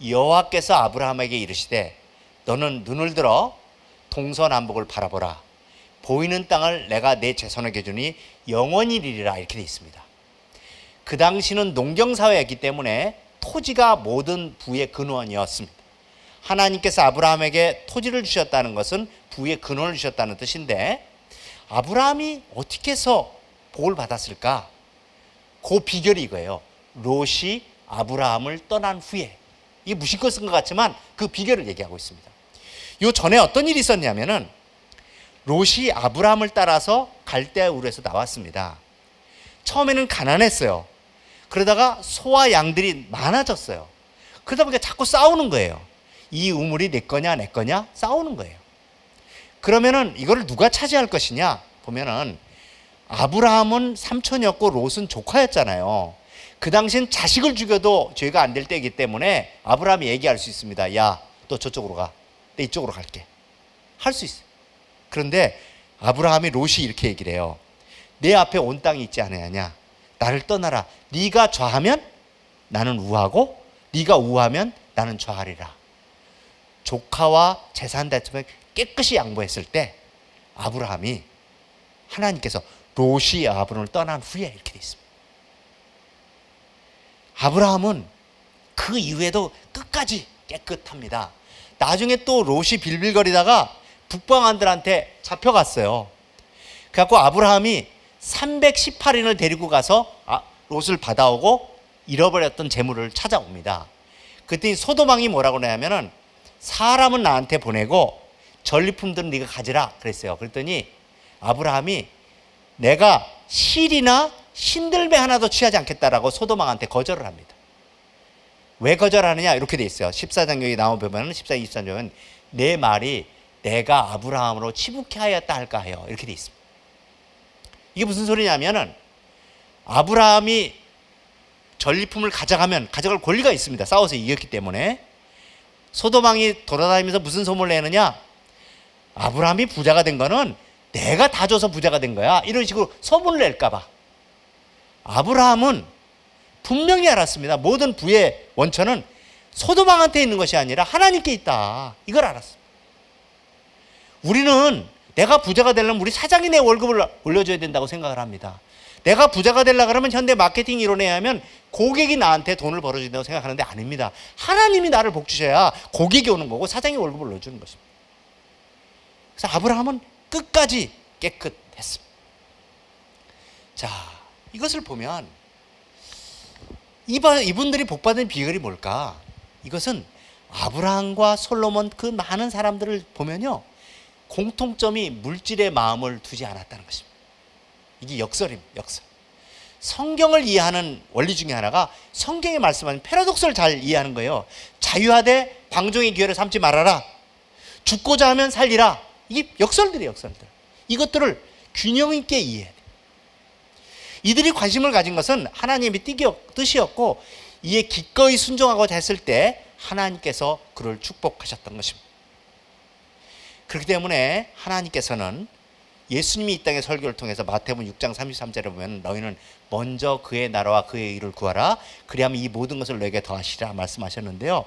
여호와께서 아브라함에게 이르시되 너는 눈을 들어 동서남북을 바라보라. 보이는 땅을 내가 내 자손에게 주니 영원히 이르리라. 이렇게 되어 있습니다. 그 당시는 농경사회였기 때문에 토지가 모든 부의 근원이었습니다. 하나님께서 아브라함에게 토지를 주셨다는 것은 부의 근원을 주셨다는 뜻인데, 아브라함이 어떻게 해서 복을 받았을까? 그 비결이 이거예요. 롯이 아브라함을 떠난 후에. 이게 무심코 쓴 것 같지만 그 비결을 얘기하고 있습니다. 요 전에 어떤 일이 있었냐면은 롯이 아브라함을 따라서 갈대아 우르에서 나왔습니다. 처음에는 가난했어요. 그러다가 소와 양들이 많아졌어요. 그러다 보니까 자꾸 싸우는 거예요. 이 우물이 내 거냐 내 거냐 싸우는 거예요. 그러면은 이거를 누가 차지할 것이냐 보면은 아브라함은 삼촌이었고 롯은 조카였잖아요. 그 당시엔 자식을 죽여도 죄가 안 될 때이기 때문에 아브라함이 얘기할 수 있습니다. 야, 너 저쪽으로 가. 내 이쪽으로 갈게. 할 수 있어요. 그런데 아브라함이 롯이 이렇게 얘기를 해요. 내 앞에 온 땅이 있지 않느냐. 나를 떠나라. 네가 좌하면 나는 우하고 네가 우하면 나는 좌하리라. 조카와 재산 다툼에 깨끗이 양보했을 때 아브라함이 하나님께서 롯이 아브라함을 떠난 후에 이렇게 돼 있습니다. 아브라함은 그 이후에도 끝까지 깨끗합니다. 나중에 또 롯이 빌빌거리다가 북방한들한테 잡혀갔어요. 그래갖고 아브라함이 318인을 데리고 가서 롯을 받아오고 잃어버렸던 재물을 찾아옵니다. 그때 소돔왕이 뭐라고 하냐면은 사람은 나한테 보내고 전리품들은 네가 가지라 그랬어요. 그랬더니 아브라함이 내가 실이나 신들매 하나도 취하지 않겠다라고 소돔왕한테 거절을 합니다. 왜 거절하느냐 이렇게 돼 있어요. 14장 여기 나오면 14장 23장은 내 말이 내가 아브라함으로 치북해 하였다 할까 해요. 이렇게 돼 있습니다. 이게 무슨 소리냐면은 아브라함이 전리품을 가져가면 가져갈 권리가 있습니다. 싸워서 이겼기 때문에. 소돔왕이 돌아다니면서 무슨 소문을 내느냐, 아브라함이 부자가 된 거는 내가 다 줘서 부자가 된 거야, 이런 식으로 소문을 낼까 봐. 아브라함은 분명히 알았습니다. 모든 부의 원천은 소돔왕한테 있는 것이 아니라 하나님께 있다, 이걸 알았습니다. 우리는 내가 부자가 되려면 우리 사장이 내 월급을 올려줘야 된다고 생각을 합니다. 내가 부자가 되려고 그러면 현대 마케팅 이론에 의하면 고객이 나한테 돈을 벌어준다고 생각하는데 아닙니다. 하나님이 나를 복 주셔야 고객이 오는 거고 사장이 월급을 올려주는 것입니다. 그래서 아브라함은 끝까지 깨끗했습니다. 자, 이것을 보면 이분들이 복받은 비결이 뭘까? 이것은 아브라함과 솔로몬 그 많은 사람들을 보면요, 공통점이 물질의 마음을 두지 않았다는 것입니다. 이게 역설입니다. 역설. 성경을 이해하는 원리 중에 하나가 성경에 말씀하는 패러독스를 잘 이해하는 거예요. 자유하되 방종의 기회를 삼지 말아라. 죽고자 하면 살리라. 이게 역설들이에요. 역설들. 이것들을 균형 있게 이해해야 돼요. 이들이 관심을 가진 것은 하나님의 뜻이었고 이에 기꺼이 순종하고자 했을 때 하나님께서 그를 축복하셨던 것입니다. 그렇기 때문에 하나님께서는 예수님이 이 땅의 설교를 통해서 마태복음 6장 33절에 보면 너희는 먼저 그의 나라와 그의 의를 구하라. 그리하면 이 모든 것을 너에게 더하시리라 말씀하셨는데요.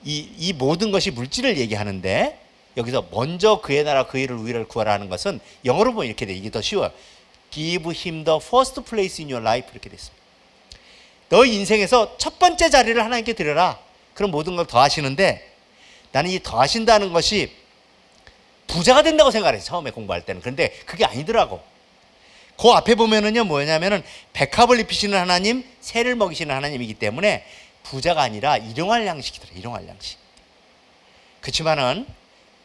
이 모든 것이 물질을 얘기하는데 여기서 먼저 그의 나라와 그의 의를 구하라 하는 것은 영어로 보면 이렇게 돼. 이게 더 쉬워요. Give him the first place in your life 이렇게 됐습니다. 너 인생에서 첫 번째 자리를 하나님께 드려라. 그럼 모든 걸 더하시는데 나는 이 더하신다는 것이 부자가 된다고 생각했어요. 처음에 공부할 때는. 그런데 그게 아니더라고. 그 앞에 보면은요, 뭐냐면은 백합을 입히시는 하나님, 새를 먹이시는 하나님이기 때문에 부자가 아니라 일용할 양식이더라. 일용할 양식. 그렇지만은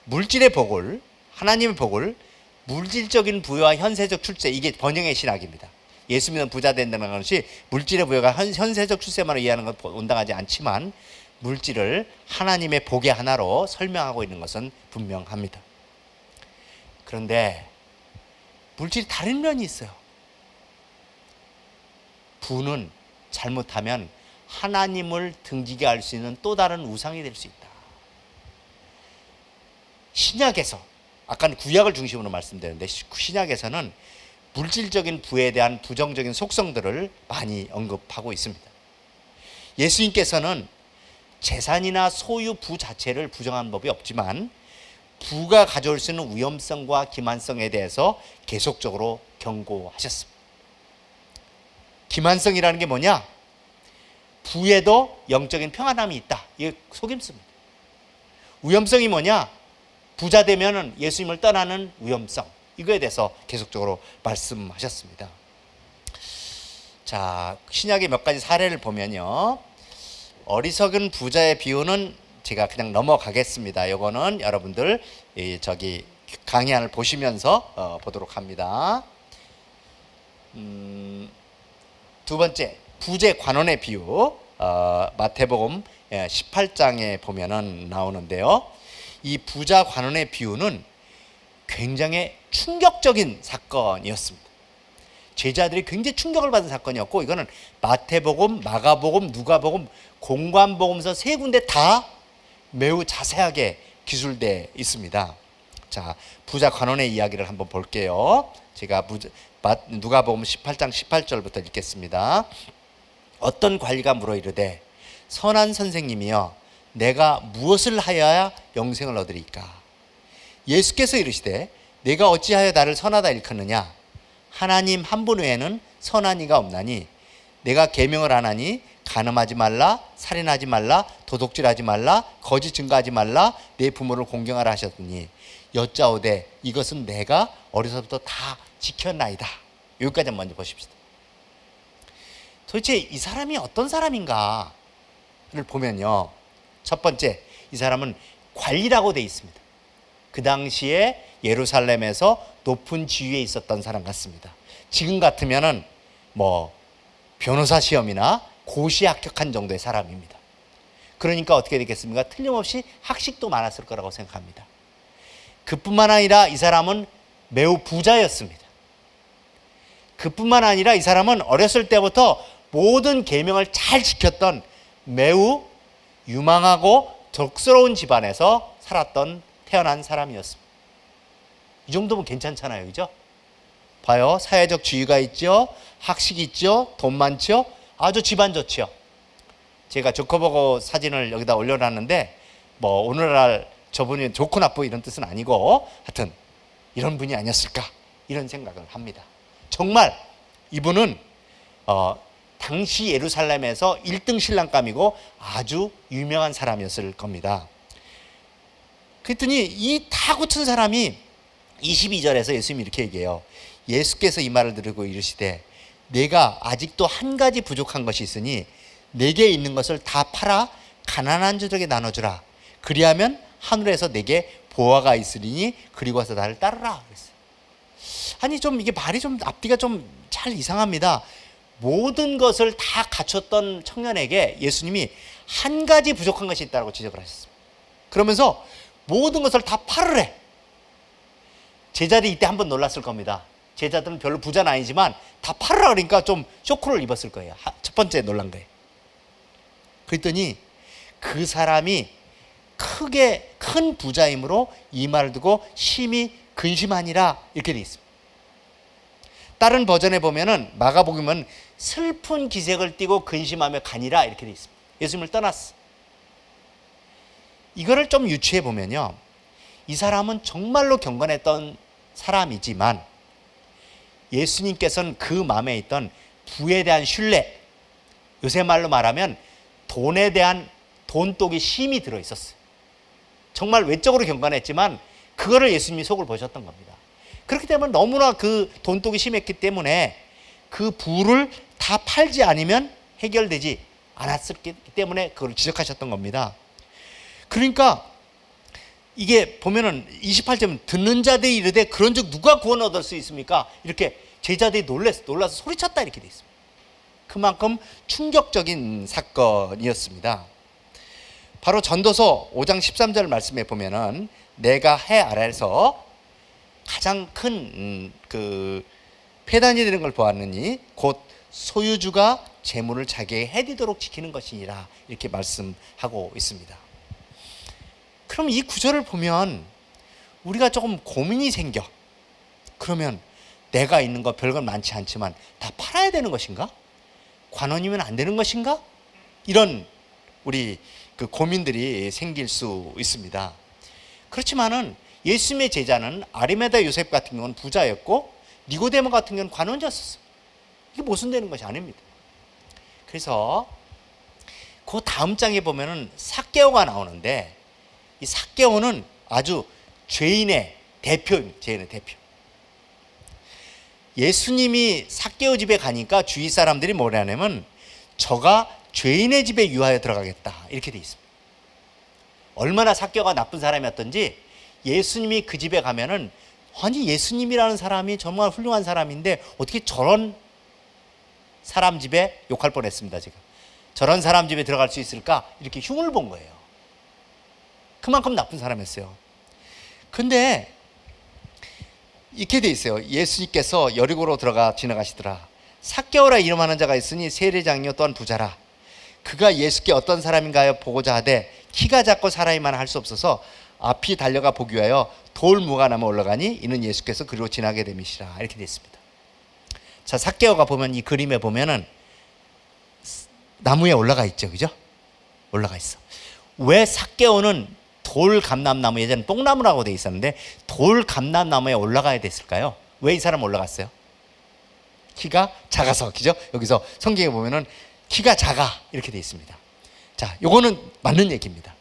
물질의 복을, 하나님의 복을 물질적인 부여와 현세적 출세, 이게 번영의 신학입니다. 예수 믿는 부자 된다는 것이 물질의 부여가 현세적 출세만을 이해하는 것 온당하지 않지만 물질을 하나님의 복의 하나로 설명하고 있는 것은 분명합니다. 그런데 물질이 다른 면이 있어요. 부는 잘못하면 하나님을 등지게 할 수 있는 또 다른 우상이 될 수 있다. 신약에서, 아까는 구약을 중심으로 말씀드렸는데 신약에서는 물질적인 부에 대한 부정적인 속성들을 많이 언급하고 있습니다. 예수님께서는 재산이나 소유 부 자체를 부정한 법이 없지만 부가 가져올 수 있는 위험성과 기만성에 대해서 계속적으로 경고하셨습니다. 기만성이라는 게 뭐냐? 부에도 영적인 평안함이 있다. 이게 속임수입니다. 위험성이 뭐냐? 부자 되면은 예수님을 떠나는 위험성. 이거에 대해서 계속적으로 말씀하셨습니다. 자, 신약의 몇 가지 사례를 보면요. 어리석은 부자의 비유는 제가 그냥 넘어가겠습니다. 요거는 여러분들 저기 강의안을 보시면서 보도록 합니다. 두 번째, 부재 관원의 비유. 마태복음 18장에 보면은 나오는데요. 이 부자 관원의 비유는 굉장히 충격적인 사건이었습니다. 제자들이 굉장히 충격을 받은 사건이었고, 이거는 마태복음, 마가복음, 누가복음, 공관복음서 세 군데 다 매우 자세하게 기술되어 있습니다. 자, 부자 관원의 이야기를 한번 볼게요. 제가 누가복음 18장 18절부터 읽겠습니다. 어떤 관리가 물어 이르되 선한 선생님이여 내가 무엇을 하여야 영생을 얻으리까? 예수께서 이르시되 내가 어찌하여 나를 선하다 일컫느냐? 하나님 한 분 외에는 선한 이가 없나니 내가 계명을 안 하니 간음하지 말라, 살인하지 말라, 도둑질하지 말라, 거짓 증거하지 말라, 내 부모를 공경하라 하셨더니 여짜오되 이것은 내가 어려서부터 다 지켰나이다. 여기까지 먼저 보십시다. 도대체 이 사람이 어떤 사람인가를 보면요, 첫 번째, 이 사람은 관리라고 되어 있습니다. 그 당시에 예루살렘에서 높은 지위에 있었던 사람 같습니다. 지금 같으면은 변호사 시험이나 고시에 합격한 정도의 사람입니다. 그러니까 어떻게 되겠습니까? 틀림없이 학식도 많았을 거라고 생각합니다. 그뿐만 아니라 이 사람은 매우 부자였습니다. 그뿐만 아니라 이 사람은 어렸을 때부터 모든 계명을 잘 지켰던 매우 유망하고 덕스러운 집안에서 태어난 사람이었습니다. 이 정도면 괜찮잖아요, 그죠? 봐요, 사회적 지위가 있죠, 학식이 있죠, 돈 많죠, 아주 집안 좋죠. 제가 조커버거 사진을 여기다 올려놨는데 오늘날 저분이 좋고 나쁘고 이런 뜻은 아니고 하여튼 이런 분이 아니었을까 이런 생각을 합니다. 정말 이분은 당시 예루살렘에서 1등 신랑감이고 아주 유명한 사람이었을 겁니다. 그랬더니 이 다 고친 사람이 22절에서 예수님이 이렇게 얘기해요. 예수께서 이 말을 들으고 이르시되 내가 아직도 한 가지 부족한 것이 있으니 내게 있는 것을 다 팔아 가난한 자들에게 나눠주라. 그리하면 하늘에서 내게 보화가 있으리니 그리고 와서 나를 따르라 그랬어요. 아니 좀 이게 말이 좀 앞뒤가 좀 잘 이상합니다. 모든 것을 다 갖췄던 청년에게 예수님이 한 가지 부족한 것이 있다고 지적을 하셨습니다. 그러면서 모든 것을 다 팔으래. 제자들이 이때 한번 놀랐을 겁니다. 제자들은 별로 부자는 아니지만 다 팔으라 그러니까 좀 쇼크를 입었을 거예요. 첫 번째 놀란 거예요. 그랬더니 그 사람이 크게 큰 부자이므로 이 말을 듣고 심히 근심하니라 이렇게 돼 있습니다. 다른 버전에 보면은 마가복음은 슬픈 기색을 띠고 근심하며 가니라 이렇게 돼 있습니다. 예수님을 떠났어. 이거를 좀 유추해 보면요, 이 사람은 정말로 경건했던 사람이지만 예수님께서는 그 마음에 있던 부에 대한 신뢰, 요새 말로 말하면 돈에 대한 돈독이 심히 들어 있었어요. 정말 외적으로 경건했지만 그거를 예수님이 속을 보셨던 겁니다. 그렇기 때문에 너무나 그 돈독이 심했기 때문에 그 부를 다 팔지 않으면 해결되지 않았기 때문에 그걸 지적하셨던 겁니다. 그러니까 이게 보면은 28절은 듣는 자들이 이르되 그런즉 누가 구원 얻을 수 있습니까? 이렇게 제자들이 놀라서 소리쳤다 이렇게 돼 있습니다. 그만큼 충격적인 사건이었습니다. 바로 전도서 5장 13절 말씀에 보면은 내가 해 아래에서 가장 큰 폐단이 되는 걸 보았느니 곧 소유주가 재물을 자기의 해디도록 지키는 것이니라 이렇게 말씀하고 있습니다. 그럼 이 구절을 보면 우리가 조금 고민이 생겨. 그러면 내가 있는 거 별건 많지 않지만 다 팔아야 되는 것인가? 관원이면 안 되는 것인가? 이런 우리 그 고민들이 생길 수 있습니다. 그렇지만은 예수님의 제자는 아리마다 요셉 같은 경우는 부자였고 니고데모 같은 경우는 관원이었어요. 이게 모순되는 것이 아닙니다. 그래서 그 다음 장에 보면은 삭개오가 나오는데 이 삭개오는 아주 죄인의 대표입니다. 죄인의 대표. 예수님이 삭개오 집에 가니까 주위 사람들이 뭐라 하냐면 저가 죄인의 집에 유하여 들어가겠다 이렇게 돼 있습니다. 얼마나 삭개오가 나쁜 사람이었던지 예수님이 그 집에 가면은 아니 예수님이라는 사람이 정말 훌륭한 사람인데 어떻게 저런 사람 집에 욕할 뻔했습니다. 제가 저런 사람 집에 들어갈 수 있을까 이렇게 흉을 본 거예요. 그만큼 나쁜 사람이었어요. 근데 이렇게 돼 있어요. 예수님께서 여리고로 들어가 지나가시더라. 삭개오라 이름하는 자가 있으니 세례장이요 또한 부자라. 그가 예수께 어떤 사람인가요 보고자 하되 키가 작고 사람이만 할 수 없어서 앞이 달려가 보기 위하여 돌무가 남아 올라가니 이는 예수께서 그리로 지나게 됨이시라. 이렇게 되어 있습니다. 자, 삭개오가 보면 이 그림에 보면은 나무에 올라가 있죠, 그죠? 올라가 있어. 왜 삭개오는 돌 감람나무, 예전에 똥나무라고 돼 있었는데 돌 감람나무에 올라가야 됐을까요? 왜 이 사람 올라갔어요? 키가 작아서, 그죠? 여기서 성경에 보면은 키가 작아 이렇게 돼 있습니다. 자, 요거는 맞는 얘기입니다.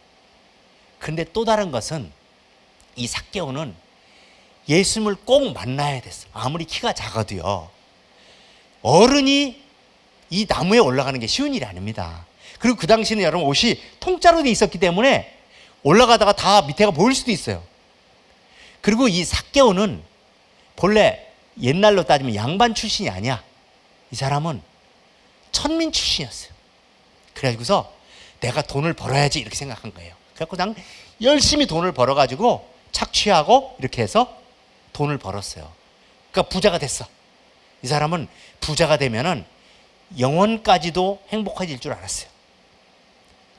근데 또 다른 것은 이 삭개오는 예수님을 꼭 만나야 됐어. 아무리 키가 작아도요. 어른이 이 나무에 올라가는 게 쉬운 일이 아닙니다. 그리고 그 당시는 여러분 옷이 통짜로 돼 있었기 때문에 올라가다가 다 밑에가 보일 수도 있어요. 그리고 이 삭개오는 본래 옛날로 따지면 양반 출신이 아니야. 이 사람은 천민 출신이었어요. 그래가지고서 내가 돈을 벌어야지 이렇게 생각한 거예요. 그래갖고 그냥 열심히 돈을 벌어가지고 착취하고 이렇게 해서 돈을 벌었어요. 그러니까 부자가 됐어. 이 사람은 부자가 되면은 영원까지도 행복해질 줄 알았어요.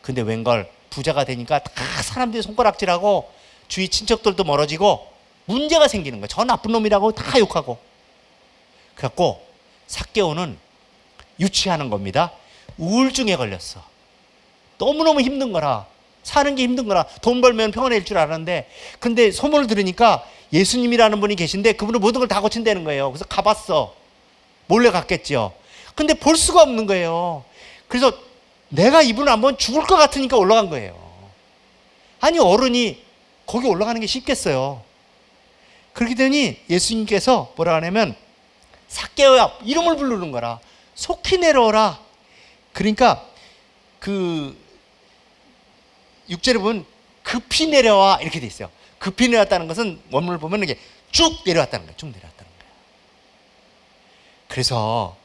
근데 웬걸 부자가 되니까 다 사람들이 손가락질하고 주위 친척들도 멀어지고 문제가 생기는 거예요. 저 나쁜 놈이라고 다 욕하고. 그래갖고 삭개오는 유치하는 겁니다. 우울증에 걸렸어. 너무너무 힘든 거라. 사는 게 힘든 거라. 돈 벌면 평안해질 줄 알았는데 근데 소문을 들으니까 예수님이라는 분이 계신데 그분은 모든 걸 다 고친다는 거예요. 그래서 가봤어. 몰래 갔겠죠. 근데 볼 수가 없는 거예요. 그래서 내가 이분을 한번 죽을 것 같으니까 올라간 거예요. 아니 어른이 거기 올라가는 게 쉽겠어요. 그렇게 되니 예수님께서 뭐라 하냐면 삭개오야 이름을 부르는 거라. 속히 내려오라. 그러니까 그 6절에 보면 급히 내려와 이렇게 돼 있어요. 급히 내려왔다는 것은 원문을 보면 이게 쭉 내려왔다는 거예요. 쭉 내려왔다는 거예요. 그래서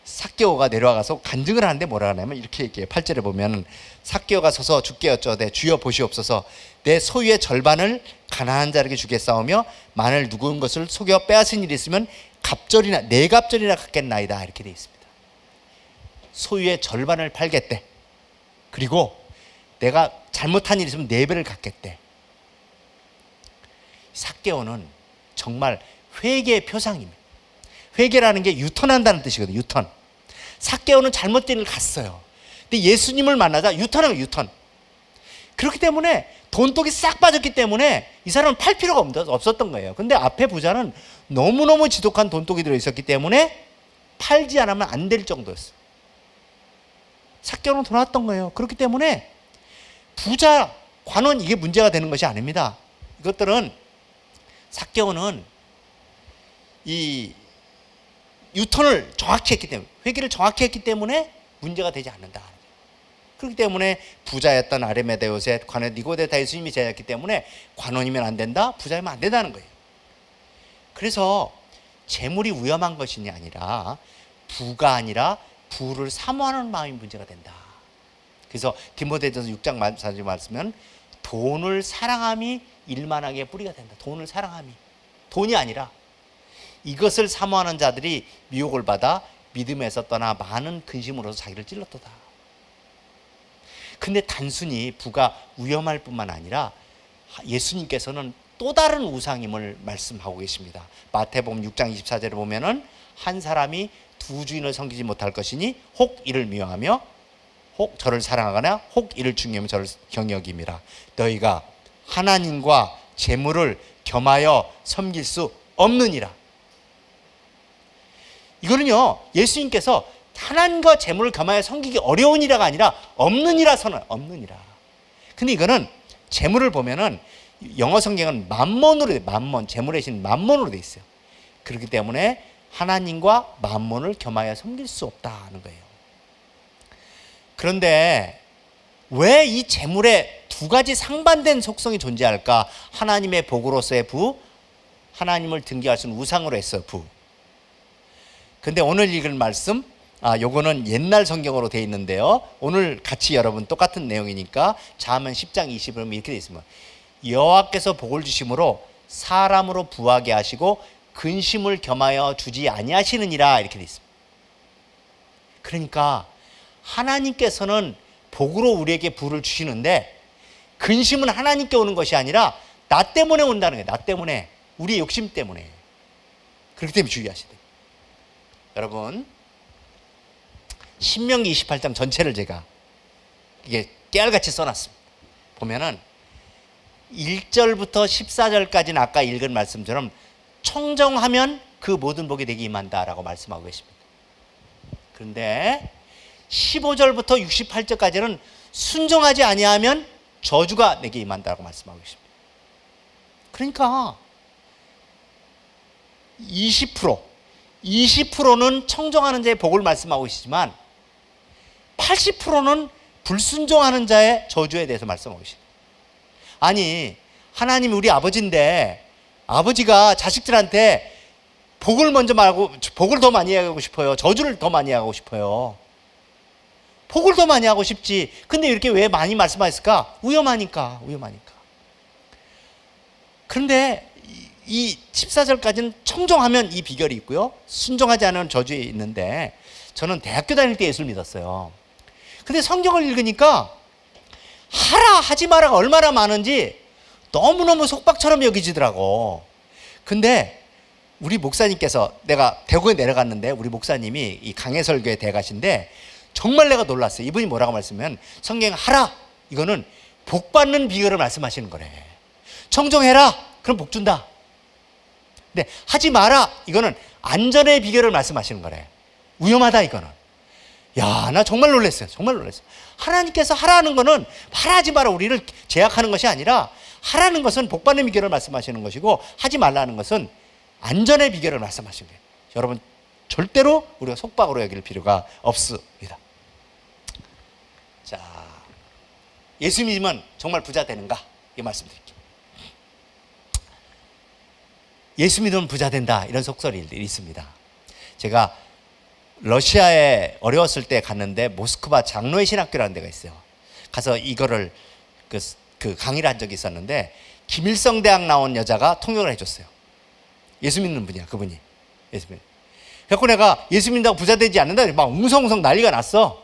삭개오가 내려와가서 간증을 하는데 뭐라 하냐면 이렇게 얘기해요. 8절에 보면 삭개오가 서서 주께 여쭤되 주여 보시옵소서 내 소유의 절반을 가난한 자에게 주겠사오며 만일 누군 것을 속여 빼앗은 일이 있으면 갑절이나 네 갑절이나 갚겠나이다 이렇게 되어 있습니다. 소유의 절반을 팔겠대. 그리고 내가 잘못한 일이 있으면 네 배를 갚겠대. 삭개오는 정말 회개의 표상입니다. 회개라는 게 유턴한다는 뜻이거든요. 유턴. 삭개오는 잘못된 일을 갔어요. 근데 예수님을 만나자 유턴하면 유턴. 그렇기 때문에 돈독이 싹 빠졌기 때문에 이 사람은 팔 필요가 없었던 거예요. 근데 앞에 부자는 너무너무 지독한 돈독이 들어있었기 때문에 팔지 않으면 안 될 정도였어요. 삭개오는 돌아왔던 거예요. 그렇기 때문에 부자, 관원 이게 문제가 되는 것이 아닙니다. 이것들은 삭개오는 이 유턴을 정확히 했기 때문에 회개를 정확히 했기 때문에 문제가 되지 않는다. 그렇기 때문에 부자였던 아리마다 요셉, 관원 니고데타 예수님이 제자였기 때문에 관원이면 안 된다, 부자이면 안 된다는 거예요. 그래서 재물이 위험한 것이 아니라 부가 아니라 부를 사모하는 마음이 문제가 된다. 그래서 디모데전서 6장 4절 말씀은 돈을 사랑함이 일만하게 뿌리가 된다. 돈을 사랑함이. 돈이 아니라 이것을 사모하는 자들이 미혹을 받아 믿음에서 떠나 많은 근심으로서 자기를 찔렀도다. 근데 단순히 부가 위험할 뿐만 아니라 예수님께서는 또 다른 우상임을 말씀하고 계십니다. 마태복음 6장 24절에 보면은 한 사람이 두 주인을 섬기지 못할 것이니 혹 이를 미워하며 혹 저를 사랑하거나 혹 이를 중요하며 저를 경여김이라. 너희가 하나님과 재물을 겸하여 섬길 수 없느니라. 이거는요, 예수님께서 하나님과 재물을 겸하여 섬기기 어려우니라가 아니라 없느니라 선언, 없느니라. 근데 이거는 재물을 보면은 영어 성경은 만몬으로 돼, 만몬, 재물의 신 만몬으로 돼 있어요. 그렇기 때문에 하나님과 만몬을 겸하여 섬길 수 없다는 거예요. 그런데 왜 이 재물에 두 가지 상반된 속성이 존재할까? 하나님의 복으로서의 부, 하나님을 등기할 수 있는 우상으로 해서 부. 근데 오늘 읽을 말씀, 요거는 옛날 성경으로 되어 있는데요. 오늘 같이 여러분 똑같은 내용이니까 잠언 10장 20을 이렇게 되어 있습니다. 여호와께서 복을 주심으로 사람으로 부하게 하시고 근심을 겸하여 주지 아니하시느니라, 이렇게 되어 있습니다. 그러니까 하나님께서는 복으로 우리에게 부를 주시는데 근심은 하나님께 오는 것이 아니라 나 때문에 온다는 거예요. 나 때문에, 우리의 욕심 때문에. 그렇기 때문에 주의하셔야 돼요. 여러분, 신명기 28장 전체를 제가 이게 깨알같이 써놨습니다. 보면은 1절부터 14절까지는 아까 읽은 말씀처럼 청정하면 그 모든 복이 내게 임한다라고 말씀하고 계십니다. 그런데 15절부터 68절까지는 순종하지 아니하면 저주가 내게 임한다라고 말씀하고 계십니다. 그러니까 20%는 청정하는 자의 복을 말씀하고 계시지만 80%는 불순종하는 자의 저주에 대해서 말씀하고 계십니다. 아니, 하나님이 우리 아버지인데 아버지가 자식들한테 복을 먼저 말하고 복을 더 많이 하고 싶어요? 저주를 더 많이 하고 싶어요? 복을 더 많이 하고 싶지. 근데 이렇게 왜 많이 말씀하셨을까? 위험하니까. 그런데 이 14절까지는 청정하면 이 비결이 있고요, 순종하지 않으면 저주에 있는데, 저는 대학교 다닐 때 예수를 믿었어요. 근데 성경을 읽으니까 하라 하지 마라가 얼마나 많은지 너무너무 속박처럼 여기지더라고. 근데 우리 목사님께서, 내가 대구에 내려갔는데 우리 목사님이 이 강해설교의 대가신데 정말 내가 놀랐어요. 이분이 뭐라고 말씀하면 성경 하라, 이거는 복 받는 비결을 말씀하시는 거래. 청정해라, 그럼 복 준다. 근데 하지 마라, 이거는 안전의 비결을 말씀하시는 거래. 위험하다, 이거는. 야, 나 정말 놀랐어요. 정말 놀랐어요. 하나님께서 하라는 거는 하라하지 마라, 우리를 제약하는 것이 아니라 하라는 것은 복 받는 비결을 말씀하시는 것이고 하지 말라는 것은 안전의 비결을 말씀하시는 거예요. 여러분, 절대로 우리가 속박으로 여길 필요가 없습니다. 자, 예수 믿으면 정말 부자 되는가? 이 말씀드릴게요. 예수 믿으면 부자 된다, 이런 속설이 있습니다. 제가 러시아에 어려웠을 때 갔는데 모스크바 장로의 신학교라는 데가 있어요. 가서 이거를 그 강의를 한 적이 있었는데 김일성 대학 나온 여자가 통역을 해줬어요. 예수 믿는 분이야, 그분이. 예수 믿는. 그래서 내가 예수 믿는다고 부자 되지 않는다, 막 웅성웅성 난리가 났어.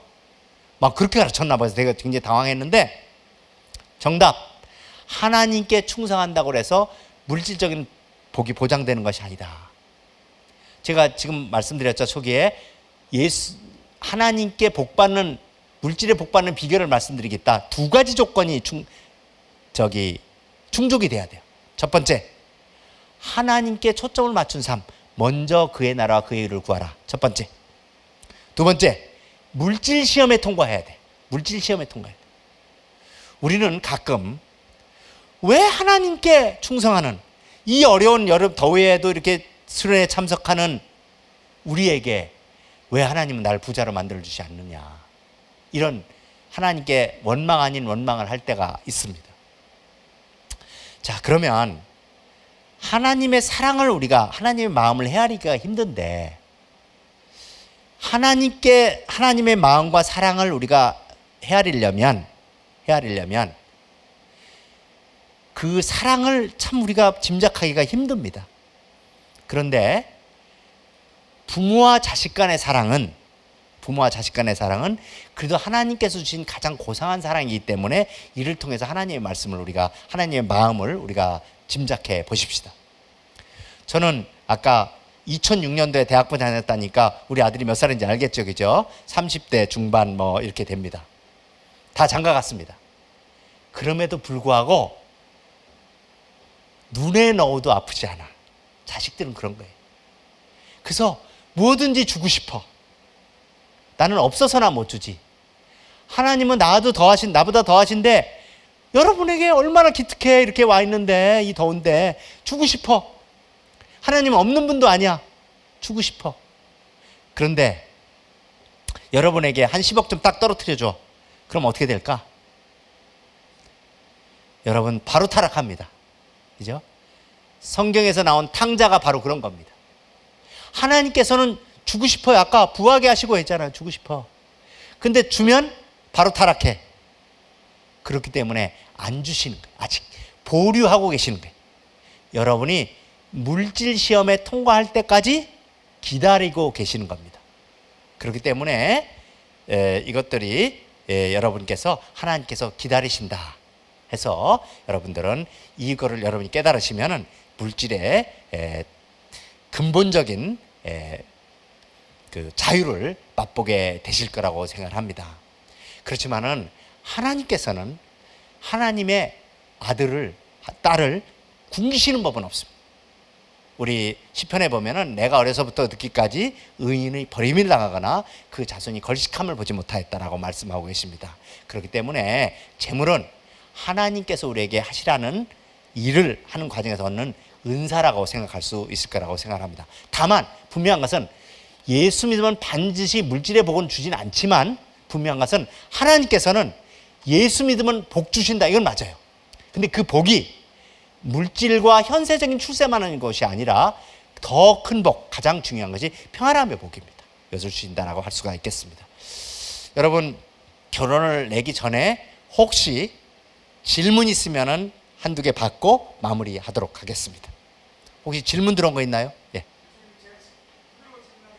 막 그렇게 가르쳤나 봐서 내가 굉장히 당황했는데, 정답, 하나님께 충성한다고 해서 물질적인 복이 보장되는 것이 아니다. 제가 지금 말씀드렸죠, 초기에. 하나님께 복받는, 물질에 복받는 비결을 말씀드리겠다. 두 가지 조건이 충족이 돼야 돼요. 첫 번째, 하나님께 초점을 맞춘 삶. 먼저 그의 나라와 그의 의를 구하라. 첫 번째. 두 번째, 물질 시험에 통과해야 돼. 물질 시험에 통과해야 돼. 우리는 가끔 왜 하나님께 충성하는, 이 어려운 여름 더위에도 이렇게 수련회에 참석하는 우리에게 왜 하나님은 날 부자로 만들어주지 않느냐, 이런 하나님께 원망 아닌 원망을 할 때가 있습니다. 자, 그러면 하나님의 사랑을 우리가, 하나님의 마음을 헤아리기가 힘든데, 하나님의 마음과 사랑을 우리가 헤아리려면 그 사랑을 참 우리가 짐작하기가 힘듭니다. 그런데 부모와 자식 간의 사랑은 부모와 자식 간의 사랑은 그래도 하나님께서 주신 가장 고상한 사랑이기 때문에 이를 통해서 하나님의 말씀을 우리가, 하나님의 마음을 우리가 짐작해 보십시다. 저는 아까 2006년도에 대학부 다녔다니까 우리 아들이 몇 살인지 알겠죠, 그죠? 30대 중반 뭐 이렇게 됩니다. 다 장가 갔습니다. 그럼에도 불구하고 눈에 넣어도 아프지 않아. 자식들은 그런 거예요. 그래서 뭐든지 주고 싶어. 나는 없어서나 못 주지. 하나님은 나보다 더하신데 여러분에게 얼마나 기특해. 이렇게 와 있는데, 이 더운데 주고 싶어. 하나님은 없는 분도 아니야. 주고 싶어. 그런데 여러분에게 한 10억 좀 딱 떨어뜨려 줘. 그럼 어떻게 될까? 여러분 바로 타락합니다. 그죠? 성경에서 나온 탕자가 바로 그런 겁니다. 하나님께서는 주고 싶어요. 아까 부하게 하시고 했잖아요. 주고 싶어. 근데 주면 바로 타락해. 그렇기 때문에 안 주시는 거예요. 아직 보류하고 계시는 거예요. 여러분이 물질 시험에 통과할 때까지 기다리고 계시는 겁니다. 그렇기 때문에 이것들이 여러분께서, 하나님께서 기다리신다 해서 여러분들은 이거를 여러분이 깨달으시면은 물질의 근본적인 그 자유를 맛보게 되실 거라고 생각을 합니다. 그렇지만은 하나님께서는 하나님의 딸을 굶기시는 법은 없습니다. 우리 시편에 보면은 내가 어려서부터 늦기까지 의인의 버림을 당하거나 그 자손이 걸식함을 보지 못하였다라고 말씀하고 계십니다. 그렇기 때문에 재물은 하나님께서 우리에게 하시라는 일을 하는 과정에서 얻는 은사라고 생각할 수 있을 거라고 생각합니다. 다만 분명한 것은 예수 믿으면 반드시 물질의 복은 주진 않지만 분명한 것은 하나님께서는 예수 믿으면 복 주신다. 이건 맞아요. 근데 그 복이 물질과 현세적인 출세만 하는 것이 아니라 더 큰 복, 가장 중요한 것이 평안함의 복입니다. 이것을 주신다라고 할 수가 있겠습니다. 여러분, 결혼을 내기 전에 혹시 질문 있으면은 한두 개 받고 마무리하도록 하겠습니다. 혹시 질문 들어온 거 있나요? 예.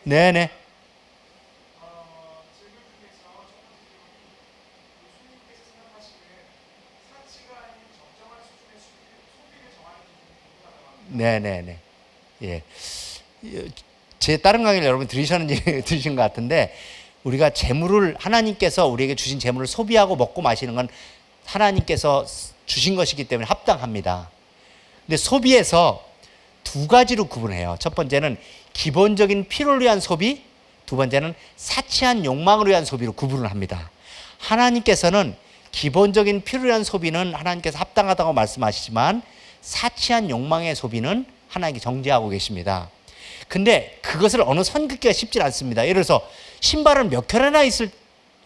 네네. 네네네. 예. 제 다른 강의를 여러분 들으셨는지 들으신 것 같은데, 우리가 재물을, 하나님께서 우리에게 주신 재물을 소비하고 먹고 마시는 건 하나님께서 주신 것이기 때문에 합당합니다. 근데 소비에서 두 가지로 구분해요. 첫 번째는 기본적인 필요를 위한 소비, 두 번째는 사치한 욕망을 위한 소비로 구분을 합니다. 하나님께서는 기본적인 필요를 위한 소비는 하나님께서 합당하다고 말씀하시지만 사치한 욕망의 소비는 하나님께 정죄하고 계십니다. 근데 그것을 어느 선 긋기가 쉽지 않습니다. 예를 들어서 신발은 몇 켤레나 있을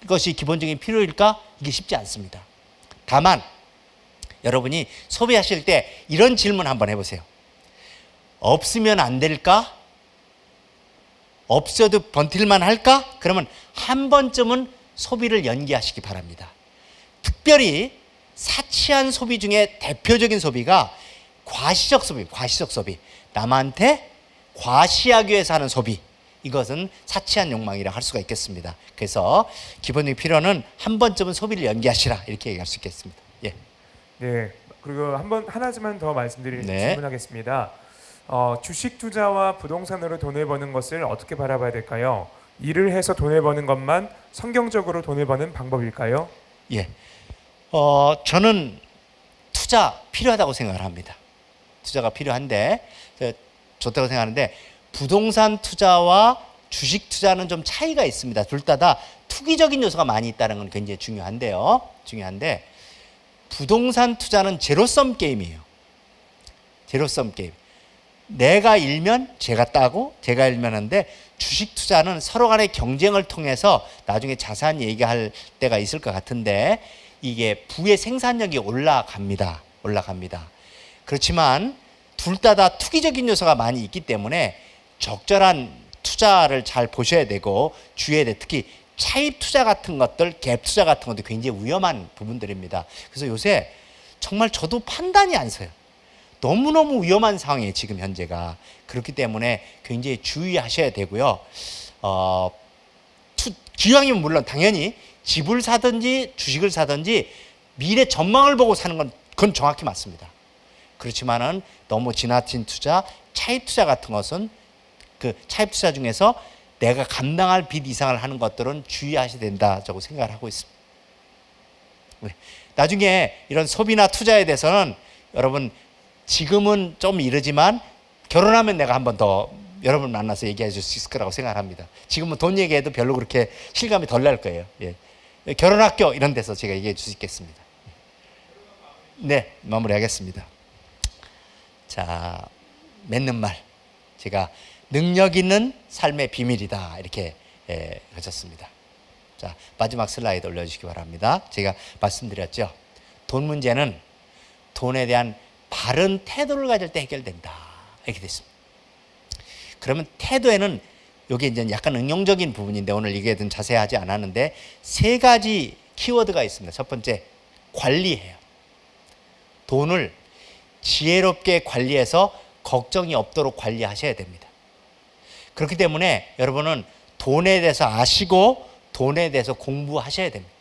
것이 기본적인 필요일까? 이게 쉽지 않습니다. 다만 여러분이 소비하실 때 이런 질문 한번 해보세요. 없으면 안 될까? 없어도 번틸만 할까? 그러면 한 번쯤은 소비를 연기하시기 바랍니다. 특별히 사치한 소비 중에 대표적인 소비가 과시적 소비. 남한테 과시하기 위해서 하는 소비. 이것은 사치한 욕망이라 할 수가 있겠습니다. 그래서 기본적인 필요는 한 번쯤은 소비를 연기하시라, 이렇게 얘기할 수 있겠습니다. 예. 네. 그리고 하나만 더 말씀드릴 네. 질문하겠습니다. 주식 투자와 부동산으로 돈을 버는 것을 어떻게 바라봐야 될까요? 일을 해서 돈을 버는 것만 성경적으로 돈을 버는 방법일까요? 예. 저는 투자 필요하다고 생각을 합니다. 투자가 필요한데 좋다고 생각하는데, 부동산 투자와 주식 투자는 좀 차이가 있습니다. 둘 다 투기적인 요소가 많이 있다는 건 굉장히 중요한데 부동산 투자는 제로섬 게임이에요. 제로섬 게임. 내가 일면 제가 따고 제가 일면 하는데, 주식 투자는 서로 간의 경쟁을 통해서 나중에 자산 얘기할 때가 있을 것 같은데 이게 부의 생산력이 올라갑니다. 그렇지만 둘 다 투기적인 요소가 많이 있기 때문에 적절한 투자를 잘 보셔야 되고 주의해야 돼. 특히 차입 투자 같은 것들, 갭 투자 같은 것도 굉장히 위험한 부분들입니다. 그래서 요새 정말 저도 판단이 안 서요. 너무너무 위험한 상황이에요, 지금 현재가. 그렇기 때문에 굉장히 주의하셔야 되고요. 기왕이면 물론 당연히 집을 사든지 주식을 사든지 미래 전망을 보고 사는 건 그건 정확히 맞습니다. 그렇지만은 너무 지나친 투자, 차입 투자 같은 것은 그 차입 투자 중에서 내가 감당할 빚 이상을 하는 것들은 주의하셔야 된다고 생각을 하고 있습니다. 나중에 이런 소비나 투자에 대해서는 여러분 지금은 좀 이르지만 결혼하면 내가 한 번 더 여러분 만나서 얘기해 줄 수 있을 거라고 생각합니다. 지금은 돈 얘기해도 별로 그렇게 실감이 덜 날 거예요. 예. 결혼학교 이런 데서 제가 얘기해 줄 수 있겠습니다. 네, 마무리하겠습니다. 자, 맺는 말 제가 능력 있는 삶의 비밀이다 이렇게 가졌습니다. 자, 마지막 슬라이드 올려주시기 바랍니다. 제가 말씀드렸죠. 돈 문제는 돈에 대한 바른 태도를 가질 때 해결된다 이렇게 됐습니다. 그러면 태도에는 여기 이제 약간 응용적인 부분인데 오늘 얘기는 자세하지 않았는데 세 가지 키워드가 있습니다. 첫 번째, 관리해요. 돈을 지혜롭게 관리해서 걱정이 없도록 관리하셔야 됩니다. 그렇기 때문에 여러분은 돈에 대해서 아시고 돈에 대해서 공부하셔야 됩니다.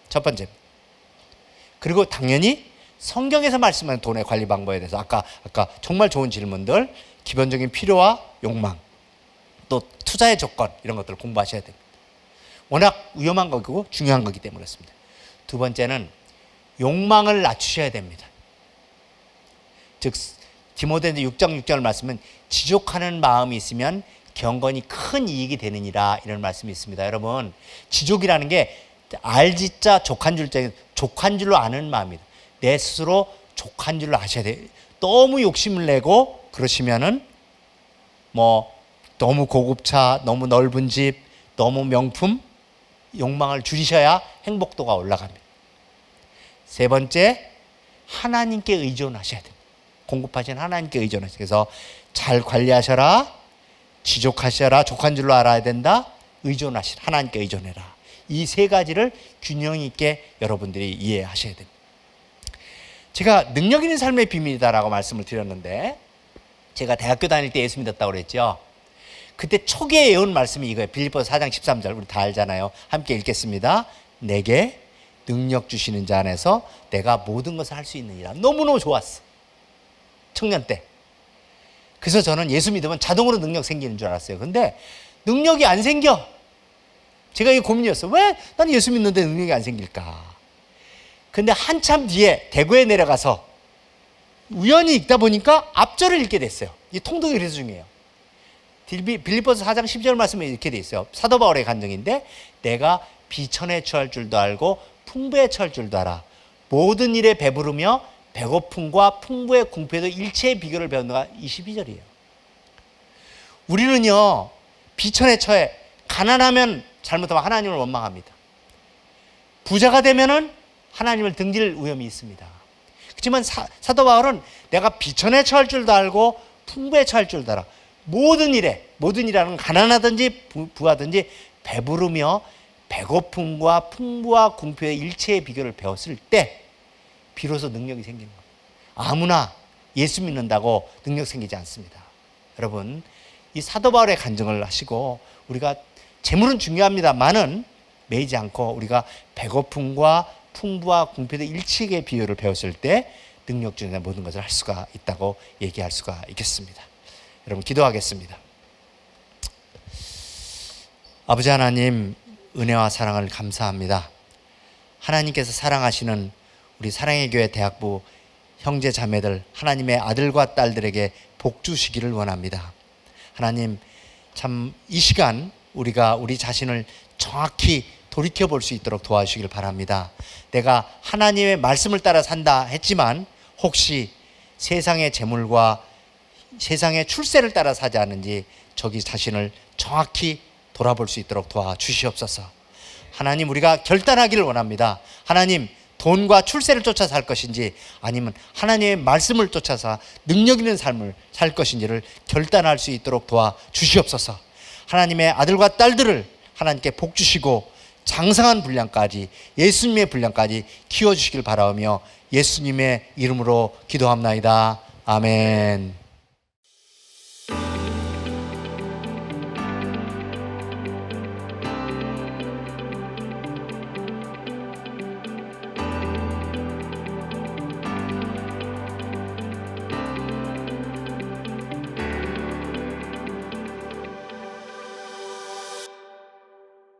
첫 번째. 그리고 당연히 성경에서 말씀하는 돈의 관리 방법에 대해서 아까 정말 좋은 질문들, 기본적인 필요와 욕망, 또 투자의 조건 이런 것들을 공부하셔야 됩니다. 워낙 위험한 거고 중요한 거기 때문에 그렇습니다. 두 번째는 욕망을 낮추셔야 됩니다. 즉 디모데전서 6장 6절 말씀은 지족하는 마음이 있으면 경건이 큰 이익이 되느니라 이런 말씀이 있습니다. 여러분 지족이라는 게 알지자 족한 줄로 아는 마음입니다. 내 스스로 족한 줄로 아셔야 돼요. 너무 욕심을 내고 그러시면은 너무 고급차, 너무 넓은 집, 너무 명품, 욕망을 줄이셔야 행복도가 올라갑니다. 세 번째, 하나님께 의존하셔야 됩니다. 공급하신 하나님께 의존하셔야 그래서 잘 관리하셔라, 지족하셔라, 족한 줄로 알아야 된다, 의존하시라, 하나님께 의존해라. 이 세 가지를 균형 있게 여러분들이 이해하셔야 됩니다. 제가 능력 있는 삶의 비밀이다라고 말씀을 드렸는데 제가 대학교 다닐 때 예수 믿었다고 그랬죠. 그때 초기에 외운 말씀이 이거예요. 빌립보서 4장 13절 우리 다 알잖아요. 함께 읽겠습니다. 내게 능력 주시는 자 안에서 내가 모든 것을 할 수 있느니라. 너무너무 좋았어. 청년 때. 그래서 저는 예수 믿으면 자동으로 능력 생기는 줄 알았어요. 근데 능력이 안 생겨. 제가 이게 고민이었어요. 왜 나는 예수 믿는데 능력이 안 생길까? 근데 한참 뒤에 대구에 내려가서 우연히 읽다 보니까 앞절을 읽게 됐어요. 이 통독이 그래서 중요해요. 빌립보서 4장 10절 말씀에 이렇게 돼 있어요. 사도 바울의 간증인데 내가 비천에 처할 줄도 알고 풍부에 처할 줄도 알아. 모든 일에 배부르며 배고픔과 풍부의 궁핍에도 일체의 비결을 배운다가 22절이에요. 우리는요 비천에 처해 가난하면 잘못하면 하나님을 원망합니다. 부자가 되면은 하나님을 등질 위험이 있습니다. 그렇지만 사도 바울은 내가 비천에 처할 줄도 알고 풍부에 처할 줄도 알아. 모든 일이라는 가난하든지 부하든지 배부르며 배고픔과 풍부와 궁핍의 일체의 비결을 배웠을 때 비로소 능력이 생기는 겁니다. 아무나 예수 믿는다고 능력 생기지 않습니다. 여러분 이 사도 바울의 간증을 하시고 우리가 재물은 중요합니다만은 매이지 않고 우리가 배고픔과 풍부와 궁핍의 일체의 비율을 배웠을 때 능력 중에 모든 것을 할 수가 있다고 얘기할 수가 있겠습니다. 여러분 기도하겠습니다. 아버지 하나님 은혜와 사랑을 감사합니다. 하나님께서 사랑하시는 우리 사랑의 교회 대학부 형제 자매들 하나님의 아들과 딸들에게 복 주시기를 원합니다. 하나님 참 이 시간 우리가 우리 자신을 정확히 돌이켜 볼 수 있도록 도와주시길 바랍니다. 내가 하나님의 말씀을 따라 산다 했지만 혹시 세상의 재물과 세상의 출세를 따라 사지 않은지 저기 자신을 정확히 돌아볼 수 있도록 도와주시옵소서. 하나님 우리가 결단하기를 원합니다. 하나님 돈과 출세를 쫓아 살 것인지 아니면 하나님의 말씀을 쫓아서 능력 있는 삶을 살 것인지를 결단할 수 있도록 도와주시옵소서. 하나님의 아들과 딸들을 하나님께 복 주시고 장성한 분량까지 예수님의 분량까지 키워주시길 바라오며 예수님의 이름으로 기도합나이다. 아멘.